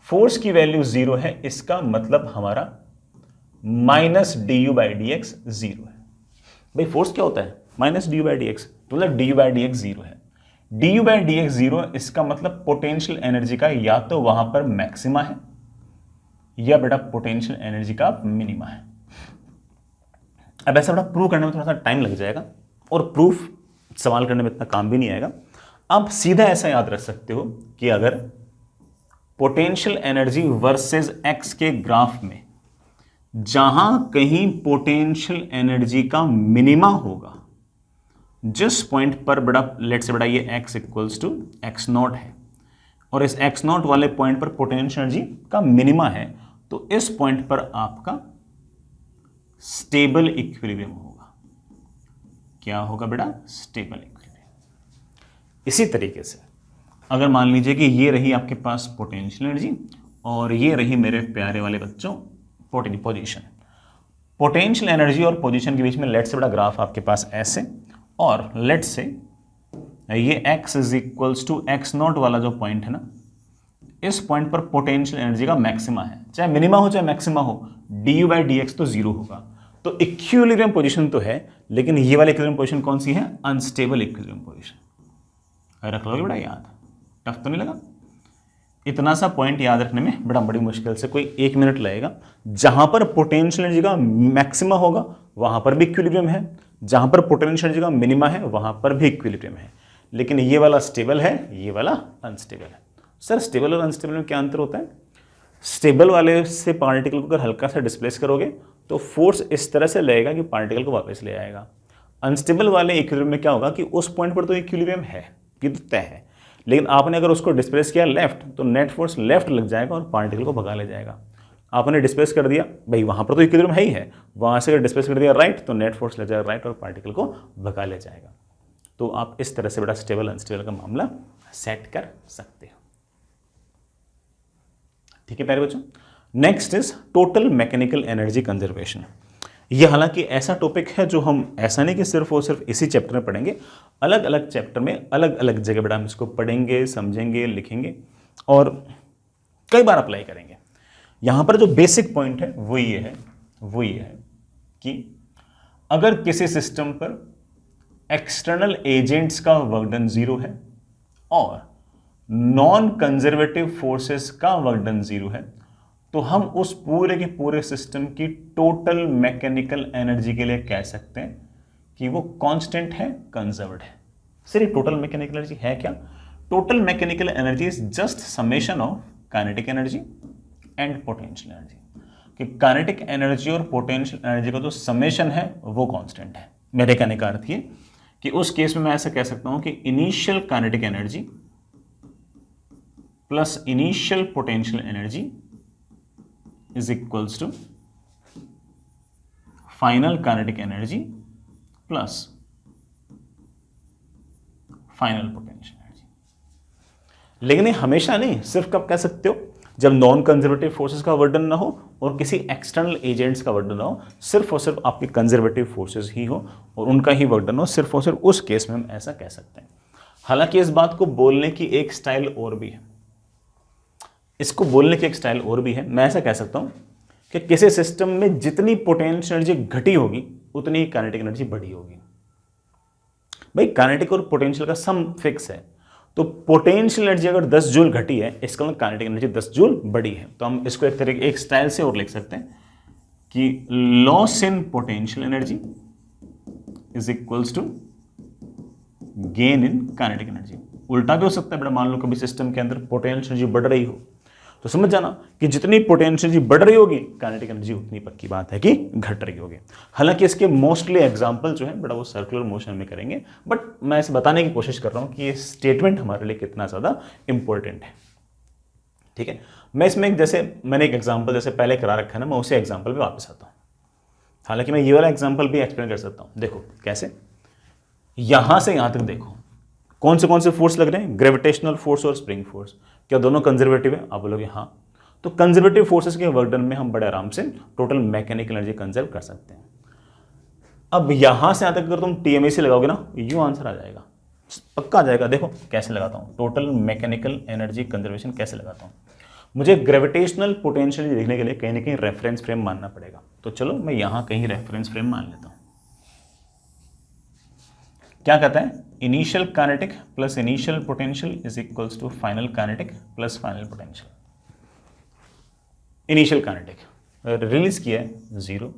फोर्स की वैल्यू 0 है, इसका मतलब हमारा माइनस du/dx 0 है। भाई फोर्स क्या होता है, माइनस du/dx, तो मतलब du/dx 0 है। D you by D x zero, इसका मतलब पोटेंशियल एनर्जी का या तो वहां पर मैक्सिमा है या बेटा पोटेंशियल एनर्जी का मिनिमा है। अब ऐसा बेटा प्रूव करने में थोड़ा सा टाइम लग जाएगा और प्रूफ सवाल करने में इतना काम भी नहीं आएगा। आप सीधा ऐसा याद रख सकते हो कि अगर पोटेंशियल एनर्जी वर्सेस एक्स के ग्राफ में जहां कहीं पोटेंशियल एनर्जी का मिनिमा होगा, जिस पॉइंट पर बड़ा लेट से बड़ा ये x equals to X naught है और इस एक्स नॉट वाले पॉइंट पर पोटेंशियल एनर्जी का मिनिमा है, तो इस पॉइंट पर आपका स्टेबल इक्विलिब्रियम होगा। क्या होगा बेटा? Stable equilibrium. इसी तरीके से अगर मान लीजिए कि ये रही आपके पास पोटेंशियल एनर्जी और ये रही मेरे प्यारे वाले बच्चों पोजीशन। पोटेंशियल एनर्जी और पोजीशन के बीच में लेट से बड़ा ग्राफ आपके पास ऐसे, और लेट से ये x is equals to X naught वाला जो पॉइंट है ना, इस पॉइंट पर पोटेंशियल एनर्जी का मैक्सिमा है, चाहे मिनिमा हो चाहे मैक्सिमा हो, D you by D x तो जीरो होगा। तो इक्विलिब्रियम पोजीशन तो है, लेकिन ये वाली इक्विलिब्रियम पोजीशन कौन सी है? Unstable equilibrium position. रख लोगे बड़ा याद? टफ तो नहीं लगा? इतना सा पॉइंट याद रखने में बड़ी मुश्किल से कोई 1 मिनट लगेगा। जहां पर पोटेंशियल एनर्जी का मैक्सिमा होगा वहां पर भी इक्विलिब्रियम है, जहां पर पोटेंशियल एनर्जी का मिनिमा है वहां पर भी इक्विलिब्रियम है, लेकिन ये वाला स्टेबल है, ये वाला अनस्टेबल है। सर स्टेबल और अनस्टेबल में क्या अंतर होता है? स्टेबल वाले से पार्टिकल को अगर हल्का सा डिस्प्लेस करोगे तो फोर्स इस तरह से लगेगा कि पार्टिकल को वापस ले आएगा। अनस्टेबल वाले इक्विलिब्रियम में क्या होगा कि उस पॉइंट पर तो इक्विलिब्रियम है, ये तो तय है, लेकिन आपने अगर उसको डिस्प्लेस किया लेफ्ट तो नेट फोर्स लेफ्ट लग जाएगा और पार्टिकल को भगा ले जाएगा। आपने डिस्प्लेस कर दिया भाई, वहां पर तो इक्विलिब्रियम है ही है, वहां से अगर डिस्प्लेस कर दिया राइट तो नेट फोर्स ले जाएगा राइट और पार्टिकल को भगा ले जाएगा। तो आप इस तरह से बड़ा स्टेबल अनस्टेबल का मामला सेट कर सकते हो। ठीक है प्यारे बच्चों। Next is total mechanical energy conservation. ये हालांकि ऐसा टॉपिक है जो हम ऐसा नहीं कि सिर्फ और सिर्फ इसी चैप्टर में पढ़ेंगे, अलग अलग चैप्टर में अलग अलग जगह बेटा हम इसको पढ़ेंगे, समझेंगे, लिखेंगे और कई बार अप्लाई करेंगे। यहां पर जो बेसिक पॉइंट है वो ये है कि अगर किसी सिस्टम पर एक्सटर्नल एजेंट्स का वर्क डन जीरो है और नॉन कंजर्वेटिव फोर्सेस का वर्क डन जीरो है, तो हम उस पूरे के पूरे सिस्टम की टोटल मैकेनिकल एनर्जी के लिए कह सकते हैं कि वो कांस्टेंट है, कंजर्व्ड है। सिर्फ टोटल मैकेनिकल एनर्जी है क्या? Total mechanical energy is just summation of kinetic energy and potential energy. कि काइनेटिक एनर्जी और पोटेंशियल एनर्जी का जो समेशन है वो कांस्टेंट है। मेरे कहने का अर्थ ये कि उस केस में मैं ऐसा कह सकता हूं कि initial kinetic energy plus initial potential energy is equals to final kinetic energy plus final potential energy। लेकिन ये हमेशा नहीं, सिर्फ कब कह सकते हो? जब नॉन कंजर्वेटिव फोर्सेस का वर्क डन ना हो और किसी एक्सटर्नल एजेंट्स का वर्क डन ना हो, सिर्फ और सिर्फ आपके कंजर्वेटिव फोर्सेस ही हो और उनका ही वर्क डन हो, सिर्फ और सिर्फ उस केस में हम ऐसा कह सकते हैं। हालांकि इस बात को बोलने की एक स्टाइल और भी है, इसको बोलने की एक स्टाइल और भी है। मैं ऐसा कह सकता हूं कि किसी सिस्टम में जितनी पोटेंशियल एनर्जी घटी होगी उतनी ही काइनेटिक एनर्जी बढ़ी होगी। भाई काइनेटिक और पोटेंशियल का सम फिक्स है, तो पोटेंशियल एनर्जी अगर 10 जूल घटी है इसका मतलब काइनेटिक एनर्जी 10 जूल बढ़ी है। तो हम इसको एक तरीके एक स्टाइल से और लिख सकते हैं कि loss in potential energy is equals to gain in kinetic energy. उल्टा भी हो सकता है बेटा, मान लो कभी सिस्टम के अंदर पोटेंशियल एनर्जी बढ़ रही हो तो समझ जाना कि जितनी पोटेंशियल एनर्जी बढ़ रही होगी काइनेटिक एनर्जी उतनी पक्की बात है कि घट रही होगी। हालांकि इसके मोस्टली एग्जांपल जो है बड़ा वो सर्कुलर मोशन में करेंगे, बट मैं इसे बताने की कोशिश कर रहा हूं कि ये स्टेटमेंट हमारे लिए कितना ज़्यादा इंपॉर्टेंट है। ठीक है, मैं इसमें जैसे मैंने एक एग्जाम्पल जैसे पहले करा रखा है ना, मैं उसी एग्जाम्पल पर वापस आता हूँ। हालांकि मैं ये वाला एग्जाम्पल भी एक्सप्लेन कर सकता हूँ। देखो कैसे, यहां से यहां तक देखो कौन से फोर्स लग रहे हैं, ग्रेविटेशनल फोर्स और स्प्रिंग फोर्स। क्या दोनों कंजर्वेटिव है? आप बोलोगे हाँ। तो कंजर्वेटिव फोर्सेस के वर्क डन में हम बड़े आराम से टोटल मैकेनिकल एनर्जी कंजर्व कर सकते हैं। अब यहां से यहां तक अगर तुम टीएमएसी लगाओगे ना, यूं आंसर आ जाएगा, पक्का आ जाएगा। देखो कैसे लगाता हूं, टोटल मैकेनिकल एनर्जी कंजर्वेशन कैसे लगाता हूं। मुझे ग्रेविटेशनल पोटेंशियल लिखने के लिए कहीं ना कहीं रेफरेंस फ्रेम मानना पड़ेगा, तो चलो मैं यहां कहीं रेफरेंस फ्रेम मान लेता हूं। क्या कहता है, initial kinetic plus initial potential is equals to final kinetic plus final potential. Initial kinetic release किया है 0,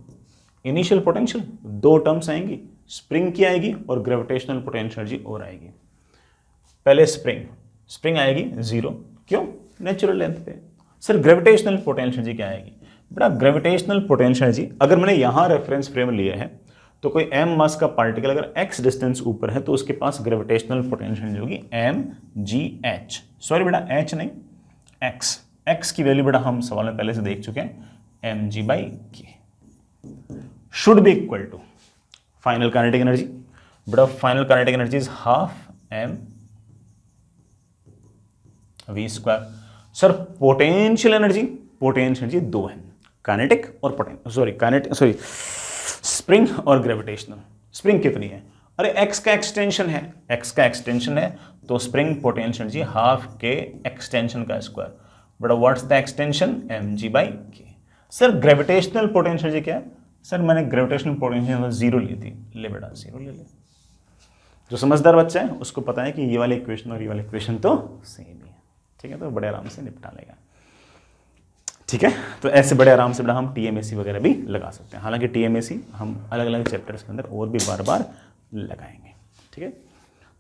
इनिशियल पोटेंशियल 2 टर्म्स आएंगी, स्प्रिंग की आएगी और ग्रेविटेशनल पोटेंशियल एनर्जी और आएगी। पहले स्प्रिंग आएगी 0, क्यों, नेचुरल लेंथ पे। सर ग्रेविटेशनल पोटेंशियल एनर्जी क्या आएगी, बेटा ग्रेविटेशनल पोटेंशियल एनर्जी अगर मैंने यहां रेफरेंस फ्रेम लिया है तो कोई m मास का पार्टिकल अगर x डिस्टेंस ऊपर है तो उसके पास ग्रेविटेशनल पोटेंशियल एनर्जी होगी mgh, सॉरी बेटा h नहीं x की वैल्यू बेटा हम सवाल में पहले से देख चुके हैं mg/k should be equal to final kinetic energy, बेटा final kinetic energy is half m v²। Sir potential energy 2 है, काइनेटिक और स्प्रिंग और ग्रेविटेशनल। स्प्रिंग कितनी है, अरे x का एक्सटेंशन है तो स्प्रिंग पोटेंशियल एनर्जी हाफ के एक्सटेंशन का square, but what's the extension mg/k। Sir gravitational potential energy क्या है, सर मैंने ग्रेविटेशनल पोटेंशियल 0 ली थी, ले बेटा 0 ले ले। जो समझदार बच्चा है उसको पता है कि ये वाली इक्वेशन और ये वाली इक्वेशन तो सेम ही है, ठीक है, तो बड़े आराम से निपटा लेगा। ठीक है, तो ऐसे बड़े आराम से बड़ा हम TMAC वगैरह भी लगा सकते हैं। हालांकि TMAC हम अलग अलग चैप्टर्स के अंदर और भी बार बार लगाएंगे। ठीक है,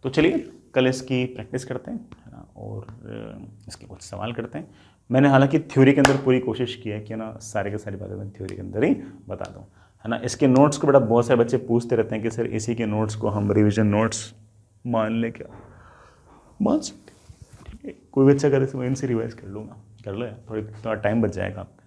तो चलिए कल इसकी प्रैक्टिस करते हैं, है ना, और इसके कुछ सवाल करते हैं। मैंने हालांकि थ्योरी के अंदर पूरी कोशिश की है कि ना सारे के सारी बातें मैं थ्योरी के अंदर ही बता दूँ, है ना। इसके नोट्स को बड़ा बहुत सारे बच्चे पूछते रहते हैं कि सर इसी के नोट्स को हम रिविजन नोट्स मान लें, क्या मान सकते, ठीक है। कोई बच्चा करे तो मैं इनसे रिवाइज कर लूँगा, कर लो यार, थोड़ा टाइम बच जाएगा आपका।